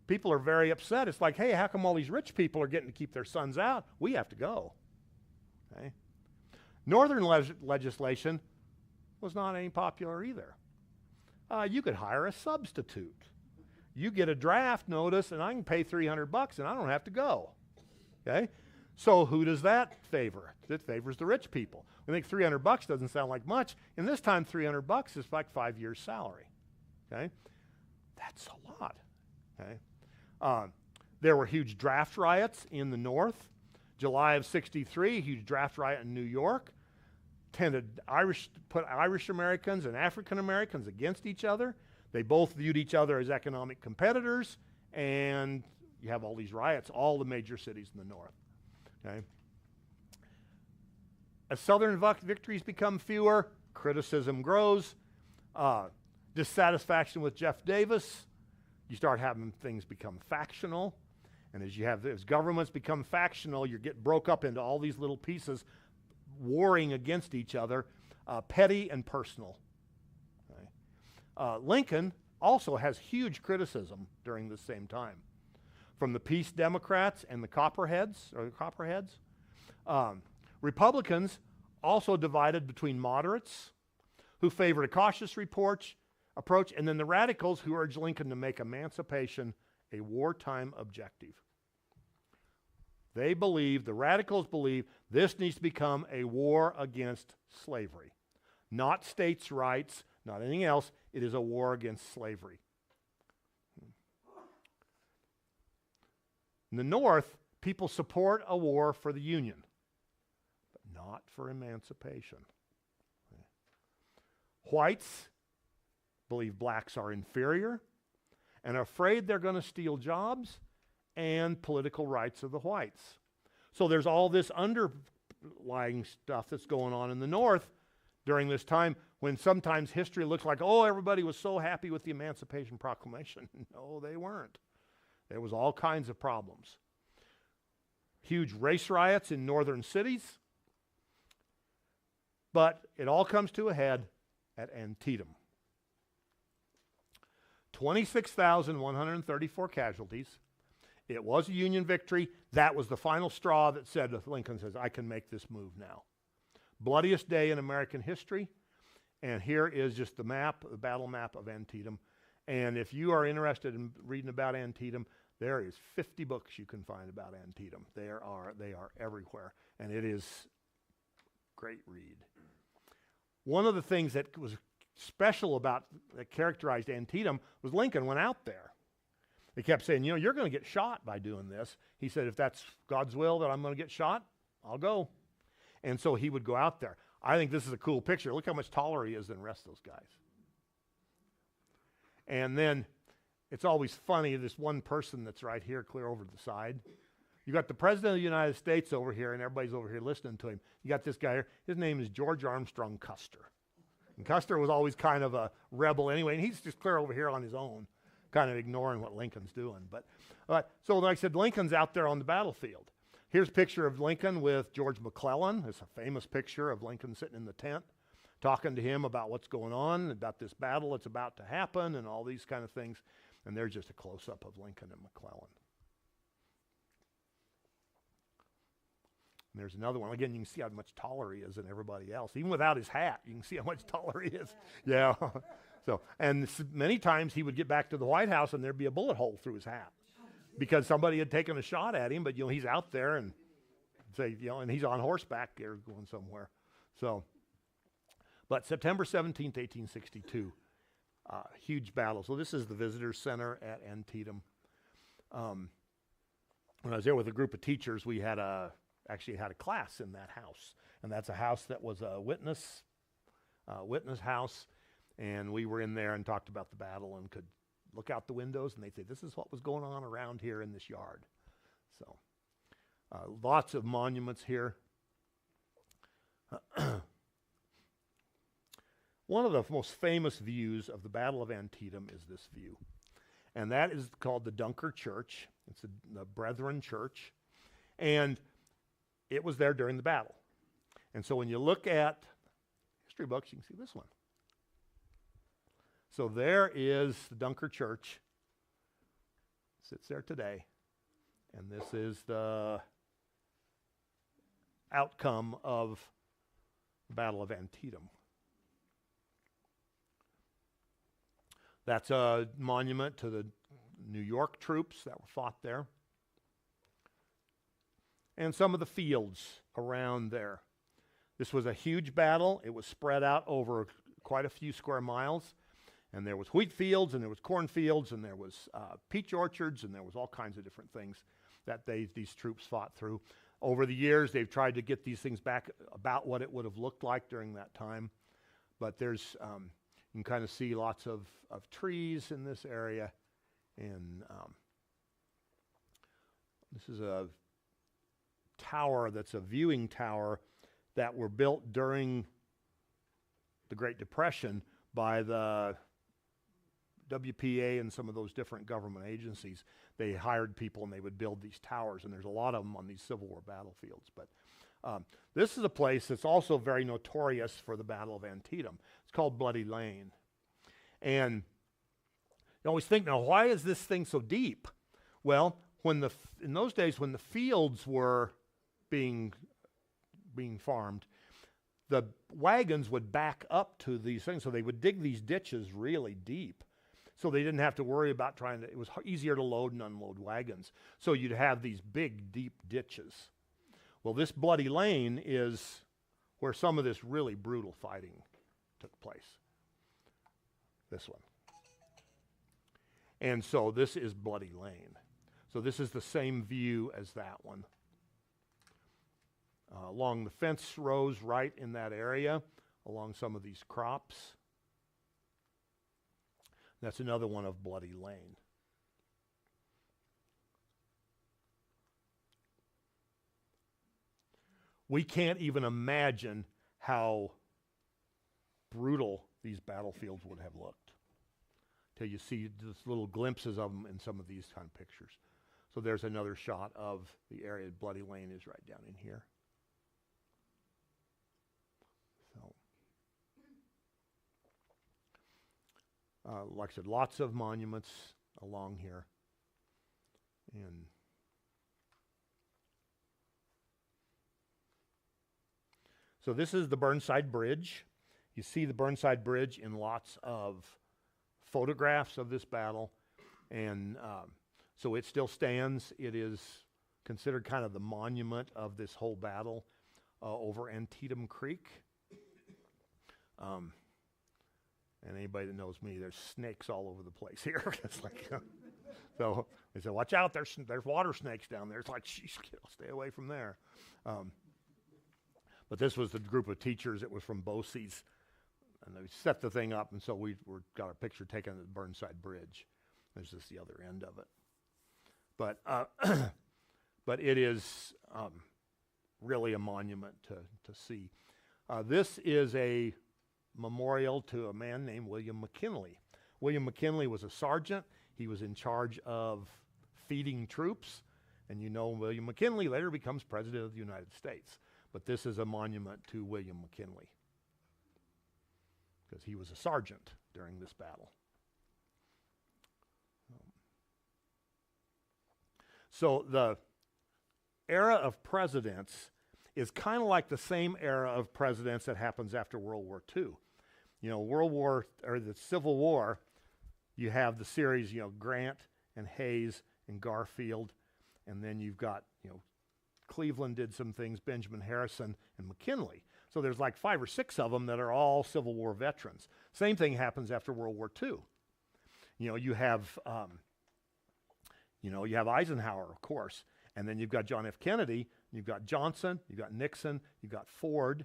People are very upset. It's like, hey, how come all these rich people are getting to keep their sons out? We have to go. Okay? Northern legislation was not any popular either. You could hire a substitute. You get a draft notice, and I can pay $300, and I don't have to go. Okay? So who does that favor? It favors the rich people. We think $300 doesn't sound like much. In this time, $300 is like 5 years' salary. Okay? That's a lot. Okay? There were huge draft riots in the North. July of '63, huge draft riot in New York. Put Irish Americans and African Americans against each other. They both viewed each other as economic competitors, and you have all these riots, all the major cities in the North. Okay? As Southern victories become fewer, criticism grows. Dissatisfaction with Jeff Davis, you start having things become factional. And as governments become factional, you get broke up into all these little pieces warring against each other, petty and personal. Okay? Lincoln also has huge criticism during the same time from the Peace Democrats and the Copperheads. Republicans also divided between moderates who favored a cautious approach, and then the radicals who urged Lincoln to make emancipation a wartime objective. The radicals believe this needs to become a war against slavery. Not states' rights, not anything else. It is a war against slavery. In the North, people support a war for the Union, but not for emancipation. Whites believe blacks are inferior and are afraid they're going to steal jobs and political rights of the whites. So there's all this underlying stuff that's going on in the North during this time when sometimes history looks like, oh, everybody was so happy with the Emancipation Proclamation. No, they weren't. There was all kinds of problems. Huge race riots in northern cities. But it all comes to a head at Antietam. 26,134 casualties. It was a Union victory. That was the final straw that said, Lincoln says, I can make this move now. Bloodiest day in American history. And here is just the map, the battle map of Antietam. And if you are interested in reading about Antietam, there is 50 books you can find about Antietam. They are everywhere. And it is a great read. One of the things that was special about, that characterized Antietam was Lincoln went out there. They kept saying, you're going to get shot by doing this. He said, if that's God's will that I'm going to get shot, I'll go. And so he would go out there. I think this is a cool picture. Look how much taller he is than the rest of those guys. And then it's always funny, this one person that's right here, clear over to the side. You got the President of the United States over here, and everybody's over here listening to him. You got this guy here. His name is George Armstrong Custer. And Custer was always kind of a rebel anyway, and he's just clear over here on his own, kind of ignoring what Lincoln's doing. But so like I said, Lincoln's out there on the battlefield. Here's a picture of Lincoln with George McClellan. It's a famous picture of Lincoln sitting in the tent, talking to him about what's going on, about this battle that's about to happen, and all these kind of things. And there's just a close-up of Lincoln and McClellan. And there's another one. Again, you can see how much taller he is than everybody else. Even without his hat, you can see how much taller he is. Yeah. So, and many times he would get back to the White House and there'd be a bullet hole through his hat because somebody had taken a shot at him, but he's out there and and he's on horseback there going somewhere. So, but September 17th, 1862, huge battle. So this is the Visitor Center at Antietam. When I was there with a group of teachers, we had actually had a class in that house, and that's a house that was a witness house, and we were in there and talked about the battle and could look out the windows, and they'd say, this is what was going on around here in this yard. So lots of monuments here. One of the most famous views of the Battle of Antietam is this view, and that is called the Dunker Church. It's the Brethren Church, and it was there during the battle. And so when you look at history books, you can see this one. So there is the Dunker Church. Sits there today. And this is the outcome of the Battle of Antietam. That's a monument to the New York troops that were fought there. And some of the fields around there. This was a huge battle. It was spread out over quite a few square miles. And there was wheat fields, and there was corn fields, and there was peach orchards, and there was all kinds of different things that these troops fought through. Over the years, they've tried to get these things back about what it would have looked like during that time. But there's, you can kind of see lots of trees in this area. And this is a tower that's a viewing tower that were built during the Great Depression by the WPA and some of those different government agencies. They hired people and they would build these towers, and there's a lot of them on these Civil War battlefields. But this is a place that's also very notorious for the Battle of Antietam. It's called Bloody Lane. And you always think, now why is this thing so deep? Well, in those days when the fields were being farmed, the wagons would back up to these things, so they would dig these ditches really deep, so they didn't have to worry about it was easier to load and unload wagons. So you'd have these big, deep ditches. Well, this Bloody Lane is where some of this really brutal fighting took place. This one. And so this is Bloody Lane. So this is the same view as that one. Along the fence rows right in that area, along some of these crops. That's another one of Bloody Lane. We can't even imagine how brutal these battlefields would have looked till you see just little glimpses of them in some of these kind of pictures. So there's another shot of the area. Bloody Lane is right down in here. Like I said, lots of monuments along here. And so this is the Burnside Bridge. You see the Burnside Bridge in lots of photographs of this battle. And so it still stands. It is considered kind of the monument of this whole battle over Antietam Creek. And anybody that knows me, there's snakes all over the place here. It's like, so they said, watch out, there's water snakes down there. It's like, geez, stay away from there. But this was the group of teachers. It was from BOCES. And they set the thing up, and so we got our picture taken at the Burnside Bridge. There's just the other end of it. But but it is really a monument to see. This is a memorial to a man named William McKinley. William McKinley was a sergeant. He was in charge of feeding troops, And you know William McKinley later becomes President of the United States. But this is a monument to William McKinley, because he was a sergeant during this battle. So the era of presidents is kind of like the same era of presidents that happens after World War II. You know, the Civil War, you have the series, you know, Grant and Hayes and Garfield, and then you've got, you know, Cleveland did some things, Benjamin Harrison and McKinley. So there's like 5 or 6 of them that are all Civil War veterans. Same thing happens after World War II. You know, you have Eisenhower, of course, and then you've got John F. Kennedy, you've got Johnson, you've got Nixon, you've got Ford,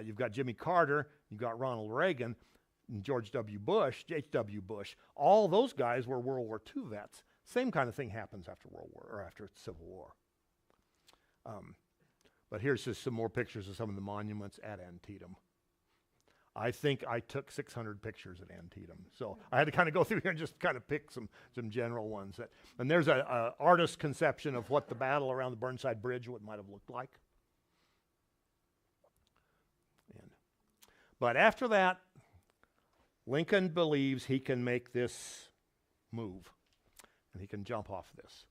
you've got Jimmy Carter, you've got Ronald Reagan, and George W. Bush, H.W. Bush. All those guys were World War II vets. Same kind of thing happens after World War, or after Civil War. But here's just some more pictures of some of the monuments at Antietam. I think I took 600 pictures at Antietam. So I had to kind of go through here and just kind of pick some general ones. And there's an artist's conception of what the battle around the Burnside Bridge might have looked like. But after that, Lincoln believes he can make this move, and he can jump off this.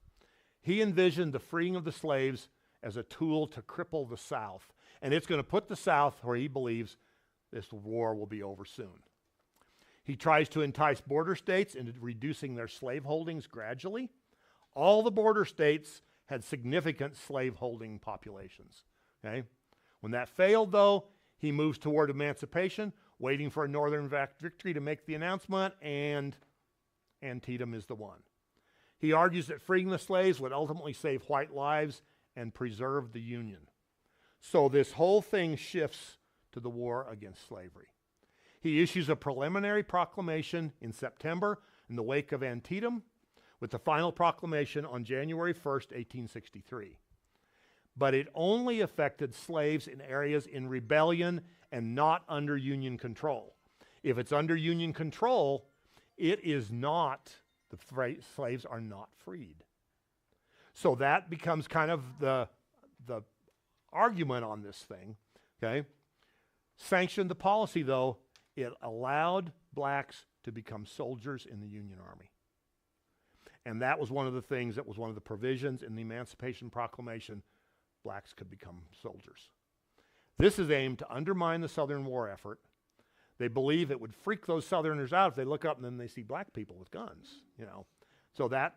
He envisioned the freeing of the slaves as a tool to cripple the South, and it's going to put the South where he believes this war will be over soon. He tries to entice border states into reducing their slave holdings gradually. All the border states had significant slave-holding populations. Okay? When that failed, though, he moves toward emancipation, waiting for a Northern victory to make the announcement, and Antietam is the one. He argues that freeing the slaves would ultimately save white lives and preserve the Union. So this whole thing shifts to the war against slavery. He issues a preliminary proclamation in September in the wake of Antietam, with the final proclamation on January 1st, 1863. But it only affected slaves in areas in rebellion and not under Union control. If it's under Union control, it is not, slaves are not freed. So that becomes kind of the argument on this thing, okay? Sanctioned the policy, though. It allowed blacks to become soldiers in the Union Army. And that was one of the things, that was one of the provisions in the Emancipation Proclamation. Blacks could become soldiers. This is aimed to undermine the Southern war effort. They believe it would freak those Southerners out if they look up and then they see black people with guns, you know. So that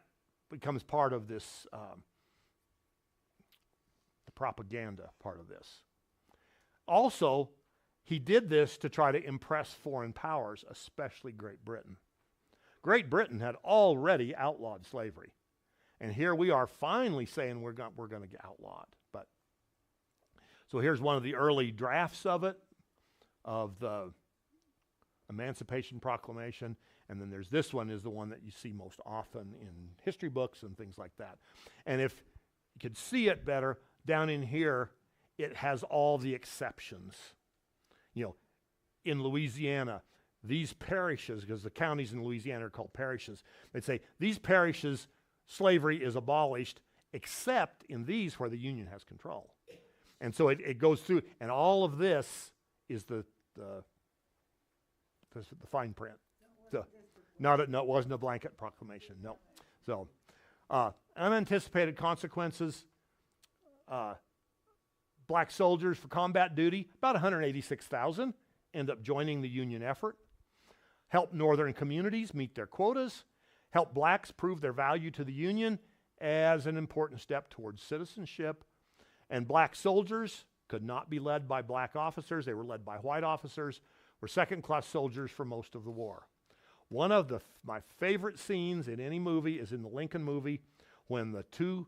becomes part of this, the propaganda part of this. Also, he did this to try to impress foreign powers, especially Great Britain. Great Britain had already outlawed slavery. And here we are finally saying we're going to get outlawed. But so here's one of the early drafts of it, of the Emancipation Proclamation. And then there's this one, is the one that you see most often in history books and things like that. And if you could see it better, down in here, it has all the exceptions. You know, in Louisiana, these parishes, because the counties in Louisiana are called parishes, they'd say, these parishes, slavery is abolished, except in these where the Union has control. And so it goes through, and all of this is the fine print. So, no, it wasn't a blanket proclamation, no. So, unanticipated consequences. Black soldiers for combat duty, about 186,000, end up joining the Union effort. Help northern communities meet their quotas. Help blacks prove their value to the Union as an important step towards citizenship. And black soldiers could not be led by black officers. They were led by white officers, were second-class soldiers for most of the war. One of my favorite scenes in any movie is in the Lincoln movie, when the 2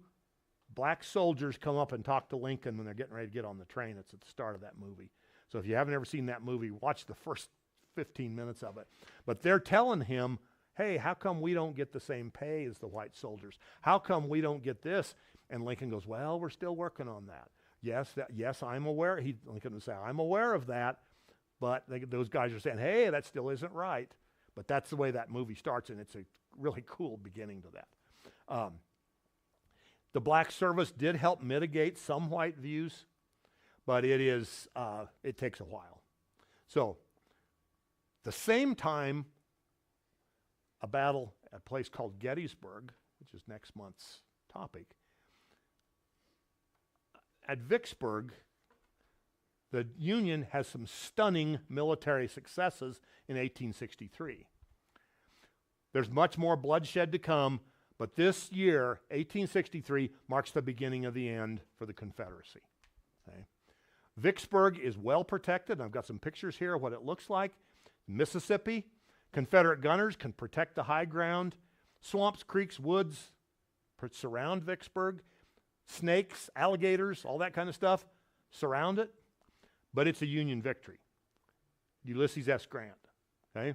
black soldiers come up and talk to Lincoln when they're getting ready to get on the train. It's at the start of that movie. So if you haven't ever seen that movie, watch the first 15 minutes of it. But they're telling him, hey, how come we don't get the same pay as the white soldiers? How come we don't get this? And Lincoln goes, well, we're still working on that. Yes, I'm aware. Lincoln would say, I'm aware of that. But those guys are saying, hey, that still isn't right. But that's the way that movie starts, and it's a really cool beginning to that. The black service did help mitigate some white views, but it takes a while. So, the same time, a battle at a place called Gettysburg, which is next month's topic. At Vicksburg, the Union has some stunning military successes in 1863. There's much more bloodshed to come, but this year, 1863, marks the beginning of the end for the Confederacy. Okay? Vicksburg is well protected. I've got some pictures here of what it looks like. Mississippi, Confederate gunners can protect the high ground. Swamps, creeks, woods surround Vicksburg. Snakes, alligators, all that kind of stuff surround it. But it's a Union victory. Ulysses S. Grant. Okay?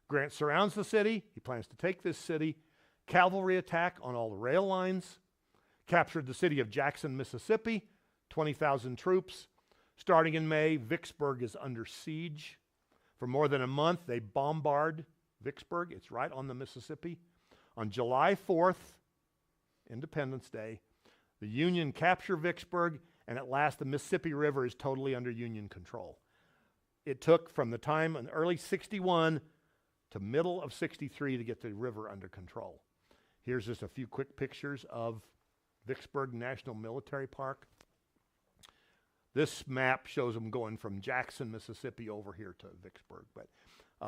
Grant surrounds the city. He plans to take this city. Cavalry attack on all the rail lines. Captured the city of Jackson, Mississippi. 20,000 troops. Starting in May, Vicksburg is under siege. For more than a month, they bombard Vicksburg. It's right on the Mississippi. On July 4th, Independence Day, the Union capture Vicksburg, and at last the Mississippi River is totally under Union control. It took from the time in early 61 to middle of 63 to get the river under control. Here's just a few quick pictures of Vicksburg National Military Park. This map shows them going from Jackson, Mississippi over here to Vicksburg, but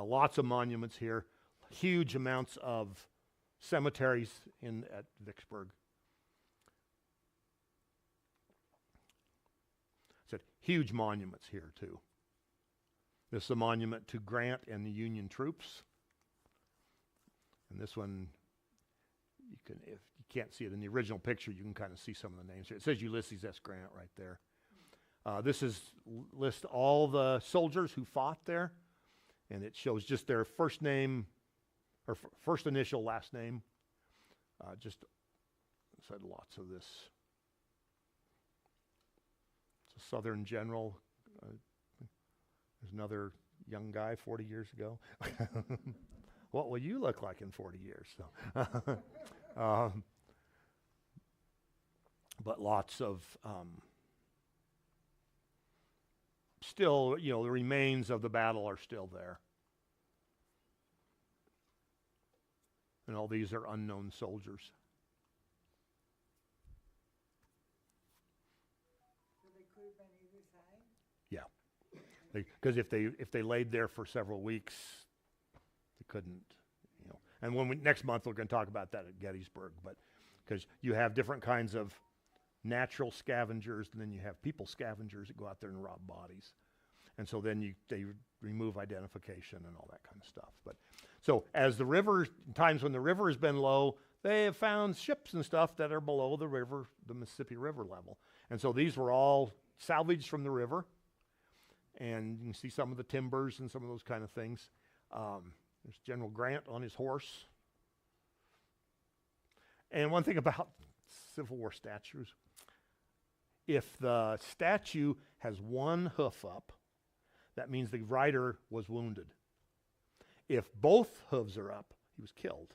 lots of monuments here, huge amounts of cemeteries at Vicksburg. Said huge monuments here too. This is a monument to Grant and the Union troops. And this one, if you can't see it in the original picture, you can kind of see some of the names here. It says Ulysses S. Grant right there. This lists all the soldiers who fought there, and it shows just their first name, or first initial, last name. Just said lots of this. It's a Southern general. There's another young guy 40 years ago. What will you look like in 40 years? So, but lots of still, the remains of the battle are still there. And all these are unknown soldiers. So they could have been either side? Yeah. Because if they laid there for several weeks, they couldn't, And next month we're going to talk about that at Gettysburg, but because you have different kinds of natural scavengers, and then you have people scavengers that go out there and rob bodies. And so then they remove identification and all that kind of stuff. But so as times when the river has been low, they have found ships and stuff that are below the river, the Mississippi River level. And so these were all salvaged from the river. And you can see some of the timbers and some of those kind of things. There's General Grant on his horse. And one thing about Civil War statues, if the statue has one hoof up, that means the rider was wounded. If both hooves are up, he was killed.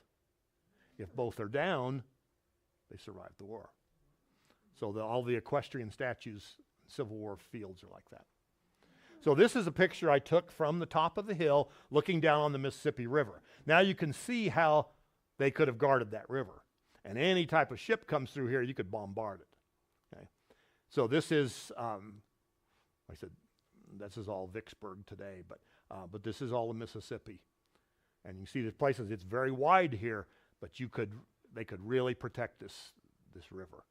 If both are down, they survived the war. So all the equestrian statues in Civil War fields are like that. So this is a picture I took from the top of the hill looking down on the Mississippi River. Now you can see how they could have guarded that river. And any type of ship comes through here, you could bombard it. Okay. So this is, like I said, this is all Vicksburg today, but this is all of Mississippi. And you can see the places, it's very wide here, but they could really protect this river.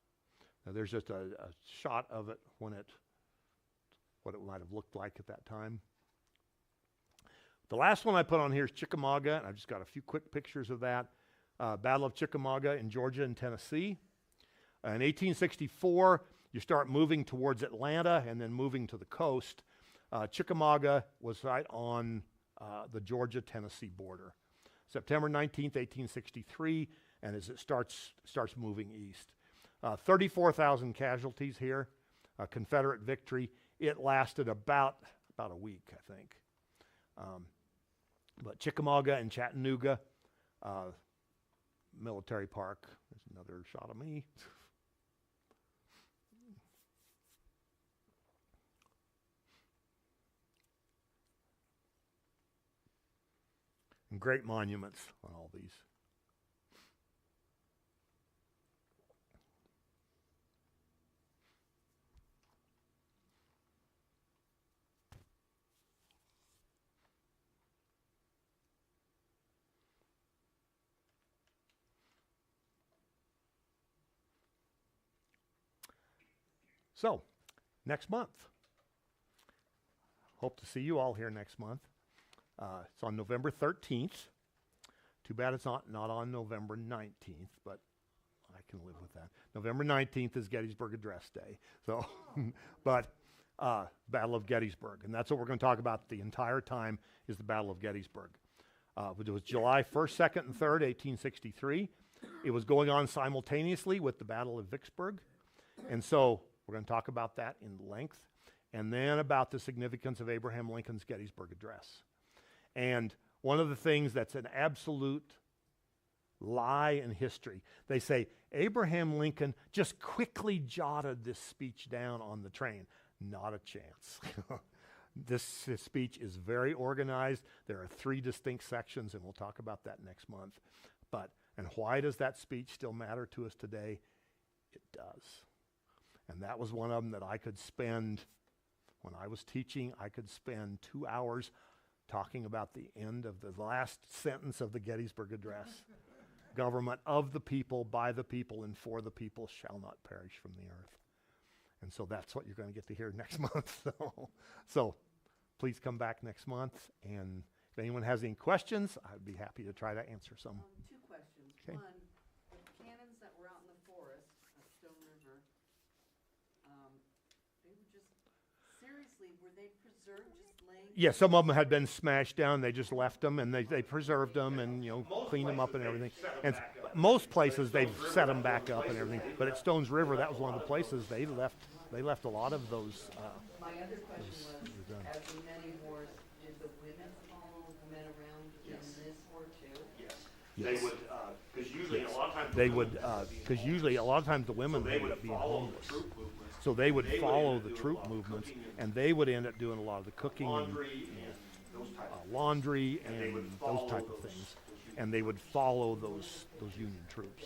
Now there's just a shot of it what it might have looked like at that time. The last one I put on here is Chickamauga, and I've just got a few quick pictures of that. Battle of Chickamauga in Georgia and Tennessee. In 1864, you start moving towards Atlanta and then moving to the coast. Chickamauga was right on the Georgia-Tennessee border. September 19th, 1863, and as it starts moving east. 34,000 casualties here, a Confederate victory. It lasted about a week, I think. But Chickamauga and Chattanooga, military park. There's another shot of me. And great monuments on all these. So, next month. Hope to see you all here next month. It's on November 13th. Too bad it's not on November 19th, but I can live with that. November 19th is Gettysburg Address Day. So, but Battle of Gettysburg. And that's what we're going to talk about the entire time is the Battle of Gettysburg. It was July 1st, 2nd, and 3rd, 1863. It was going on simultaneously with the Battle of Vicksburg. And so we're going to talk about that in length. And then about the significance of Abraham Lincoln's Gettysburg Address. And one of the things that's an absolute lie in history, they say Abraham Lincoln just quickly jotted this speech down on the train. Not a chance. This speech is very organized. There are 3 distinct sections, and we'll talk about that next month. And why does that speech still matter to us today? It does. And that was one of them that I could spend, when I was teaching, I could spend 2 hours talking about the end of the last sentence of the Gettysburg Address. Government of the people, by the people, and for the people shall not perish from the earth. And so that's what you're going to get to hear next month. So please come back next month. And if anyone has any questions, I'd be happy to try to answer some. 2 questions. Okay. One, the cannons that were out in the forest at Stone River, they were just, seriously, were they preserved just laying? Yeah, some of them had been smashed down. They just left them, and they preserved them and, cleaned them up and everything. And most places, they've set them back up and everything. But at Stones River, that was one of the places they left a lot of those. My other question was, as in many wars, did the women follow the men around in this war too? Yes. Yes. They would, because usually a lot of times. They would, because usually a lot of times the women They ended would up being follow homeless. the troop movements. So they would They would follow end the up doing troop a lot of movements, cooking and they would end up doing a lot of the cooking and Laundry and those types of things. laundry And they and would those follow type of those- things. those And they would follow those Union troops.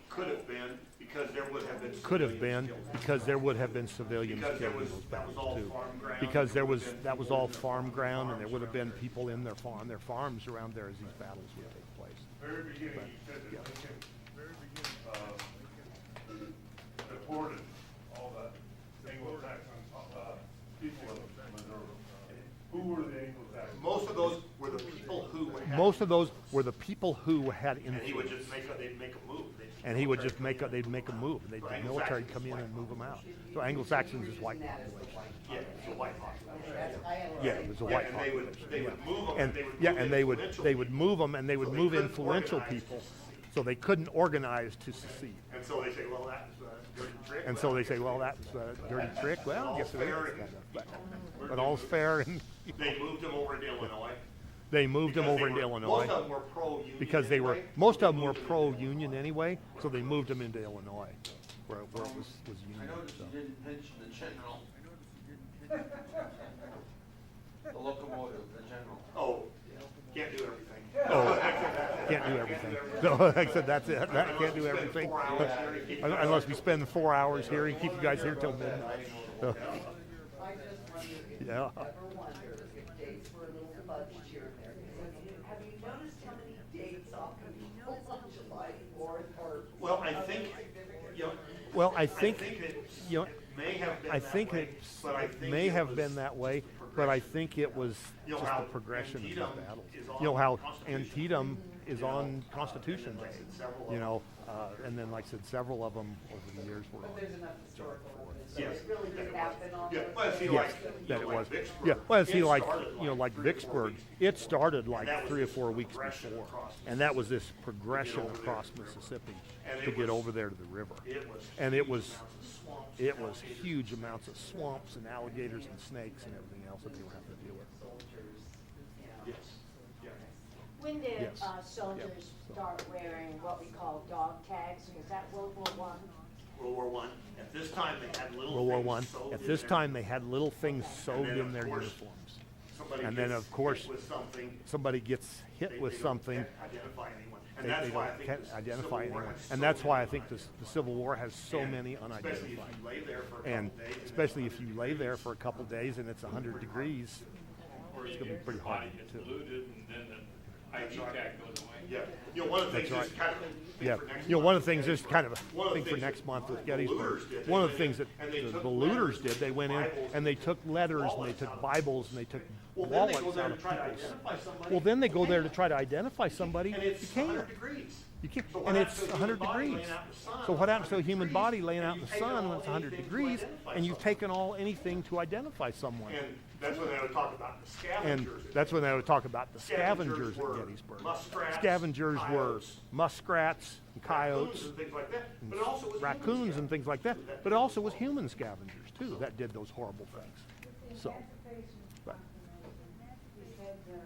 Could have been, because there would have been. Could have civilians been, killed. because there would have been civilians Because killed in that those was battles all too. farm ground. Because There would have been that was people all in their farm ground, and there farms would have around been people in their farms around there as these battles would take place. Very beginning, you said that yeah. Lincoln, deported all the Anglo-Saxon, people of Missouri. Who were the Anglo-Saxons? Most of those were the people who had. Most of those were the people who had And he would influence. just they'd make a move. And he would just they'd make a move. The military come in and move them out. So Anglo-Saxons is white population. Yeah, it's a white population. Yeah, it was a Yeah, white and population. they would move them. And they would yeah, move and influential they would people. move them, and they would So they move couldn't influential organize to people, secede. so they couldn't organize to secede. And so they say, well, that's a dirty trick. And so they say, well, that's a dirty trick. Well, I guess it is kind of, but all's fair, and They moved them over to Illinois. they moved them because over they into were- Illinois Most of them were pro-union. because they were anyway, most so of them they were moved them pro-union anyway, so they moved them into Illinois, where it was I union. noticed So. you didn't mention the general. The locomotive, the general. Oh, can't do everything. Oh, can't do everything. So like I said, that's it. That can't do everything. Unless we spend 4 hours here and keep you guys here till midnight. So, I just wondered if you Yeah. ever wondered if dates were a little fudged here and there. Because have you noticed how many dates often fall on July 4th or? Well, I think, you know, well, I I think, think it you know, may have been I that think way, it but I think may it have was been that way, the but I progression. think it was You know just how the progression of these Antietam battles. is You know how on Constitution Antietam is you know, on Constitution and then, like I Day, said, several of you them- know, and then like I said, several of them over the years were But on. there's enough historical evidence, so Yes, it really that did it was. happen on Yeah, those well, see, days. like, Yes, you that know, it like was. Vicksburg, Yeah, well, see, it like, started you know, like 3 or 4 Vicksburg, weeks it started like that was 3 or this 4 weeks progression before. across And that was this progression over there across to the river. Mississippi And to it get was- over there to the river. It was. And it huge was, amounts of swamps, it was alligators. huge amounts of swamps and alligators and snakes and everything else that they were having to deal with. Yes, yeah. When did Yes. soldiers Yep. start wearing what we call dog tags? Was that World War I? World War One. At this time, they had little World War things One. sewed At in this there. time, they had little things sewed then, in of their course, uniforms. Somebody And then, gets of course, hit with something, somebody gets hit they with don't something. identify anyone. And They, that's they why I don't think can't the identify Civil War anyone, has and so that's why I many think the Civil War has so And many especially unidentified. if you lay there for a And couple days especially it's if you lay there for a couple days and it's 100 degrees, it's going to be pretty hard Body to gets get to. diluted and then the ID tag goes away. Yeah, you know, one of the things That's is kind of thing Yeah, for next you know, one of month. the things, just kind of One a of the thing for things next that month with the Gettysburg. looters did, they One of the went things in that and they the took looters letters, did, they went in Bibles, and they took letters and they wallets took out of Bibles and they took Well, then they go wallets there out to of try to people's. identify somebody. Well, then they go there to try to identify somebody. And You it's can't. 100 degrees. You can't. So what And happens it's to a 100 human body degrees. laying out in the sun So at what happens to a 100 human degrees, body laying and out in you've the taken sun when all it's 100 anything to degrees identify and you've somebody. taken all anything to identify someone? And that's when they would talk about the And scavengers. that's when they would talk about the Scavengers scavengers at were Gettysburg. muskrats, Scavengers were coyotes, muskrats and coyotes, raccoons and things like that. But it also was raccoons human and things like that. scavengers But it also was human scavengers too that did those horrible things. So, Emancipation but- Proclamation, we said the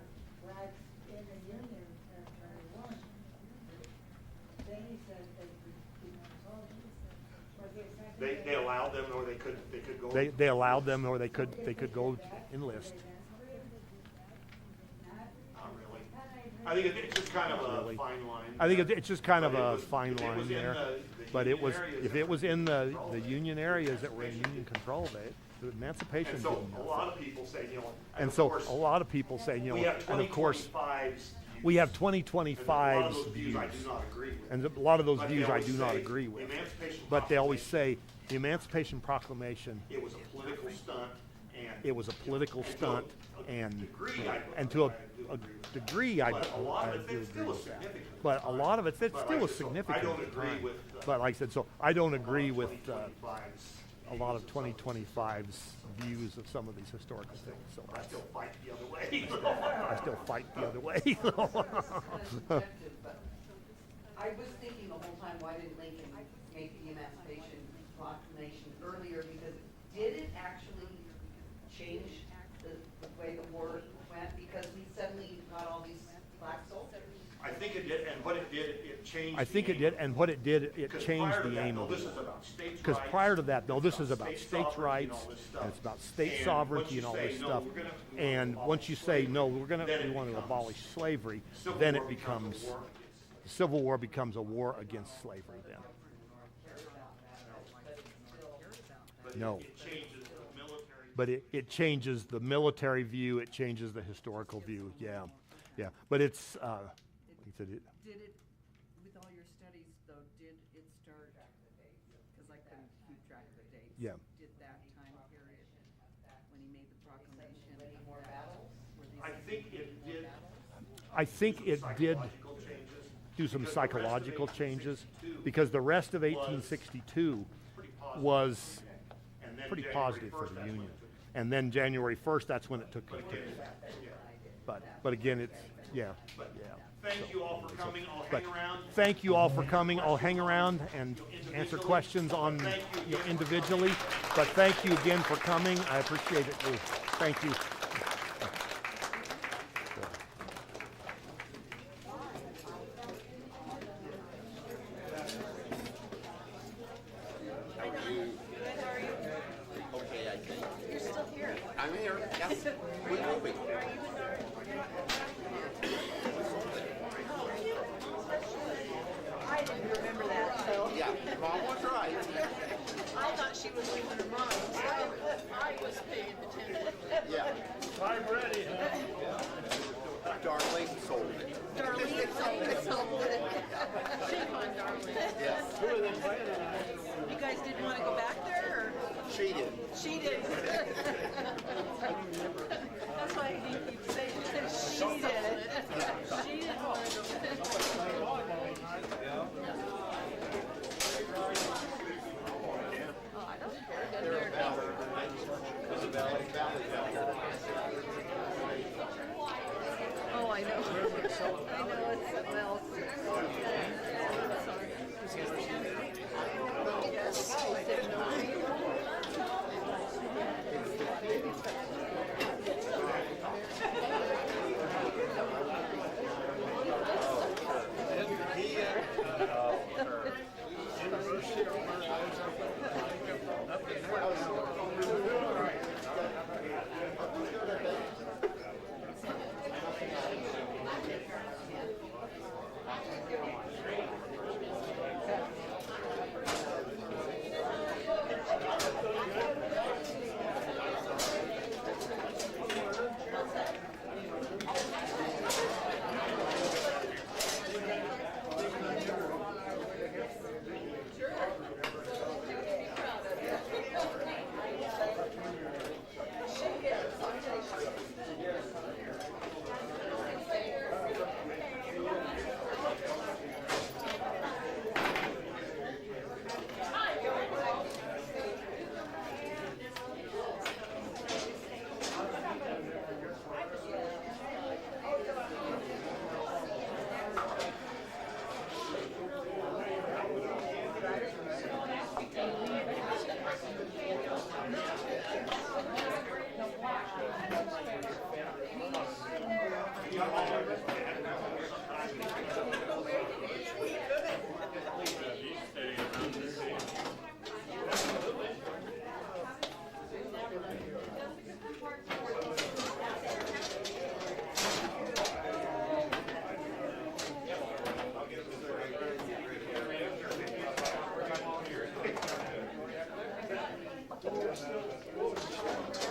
blacks in the Union Territory won. Then he said they could become soldiers. Was there something They allowed them, or they could go. they allowed them, or they could go enlist. Not really. I think it's just kind of a Really. fine line. I think it's just kind of But it a was- fine if it line was in there. the But it union was, areas if that it was were in the controlled. Union areas that were in Union control, the emancipation And so didn't a help. lot of people say, you know, And of so course, a lot of people say, you we know, have and of course, 2025's we have views. And a lot of 2025's those views. I do not agree with. And a lot of those But they views I always do not say agree the with. Emancipation But they always Proclamation, say the Emancipation Proclamation, it was a political stunt, and it was a political and to stunt, a and degree, to a I do agree with that. degree, I But a lot of it, do it's agree still a with that. significant But a lot of it, it's But still a like I said, so significant I don't agree time. with, But like I said, so I don't agree with 2025's a lot of views some 2025's views of some of these historical things. So I still fight the other way. I still fight the other way. Kind of subjective, but I was thinking the whole time, why didn't Lincoln make the Emancipation Proclamation earlier? Because did it actually change the way the war went? Because we suddenly got all these black soldiers. I think it did, and what it did, it changed. I think the it did, aim. and what it did, it Because changed prior to the that, aim no, of this the is war. about states' Because rights, prior to that, no, it's this is about state states' sovereignty rights, and all this and stuff. it's about state And sovereignty once you and all say, this no, stuff. we're gonna And once you say, no, we're then it we want to becomes- abolish slavery, Civil then War it becomes, a war against the Civil War becomes a war against slavery then. But No. it changes the military. But it changes the military view, it changes the historical view, yeah, yeah. But it's, like I said, Did it, with all your studies though, did it start, because I couldn't keep track of the dates. Yeah. Did that time period, when he made the proclamation? Any more battles? were these I think it did I think it did psychological changes. do some because the rest of psychological changes, 1862 because the rest of 1862 pretty positive. was And then pretty January positive for 1st, the that's when Union. it took- And then January 1st, that's when it took, but again, it's, yeah, But yeah. thank you all for coming. I'll But hang around. thank you all for coming. I'll hang around and answer questions on, you know, individually. But thank you again for coming. I appreciate it. Thank you. Okay, I think. You're still here. I'm here, yes. We will be. I didn't remember that, so Yeah, Mom was right. I thought she was losing her mind. I was paying attention. Yeah. I'm ready. Darlene sold it. Darlene sold it, sold it. Shame on Darlene. Yes. You guys didn't want to go back there, or? She did. She did. That's why he keeps saying, she did it. She didn't want to go back. Oh, I don't care. Doesn't matter to me. Oh, I know. I know, it's something else. Sorry. Yes, I said no. University of Thank you.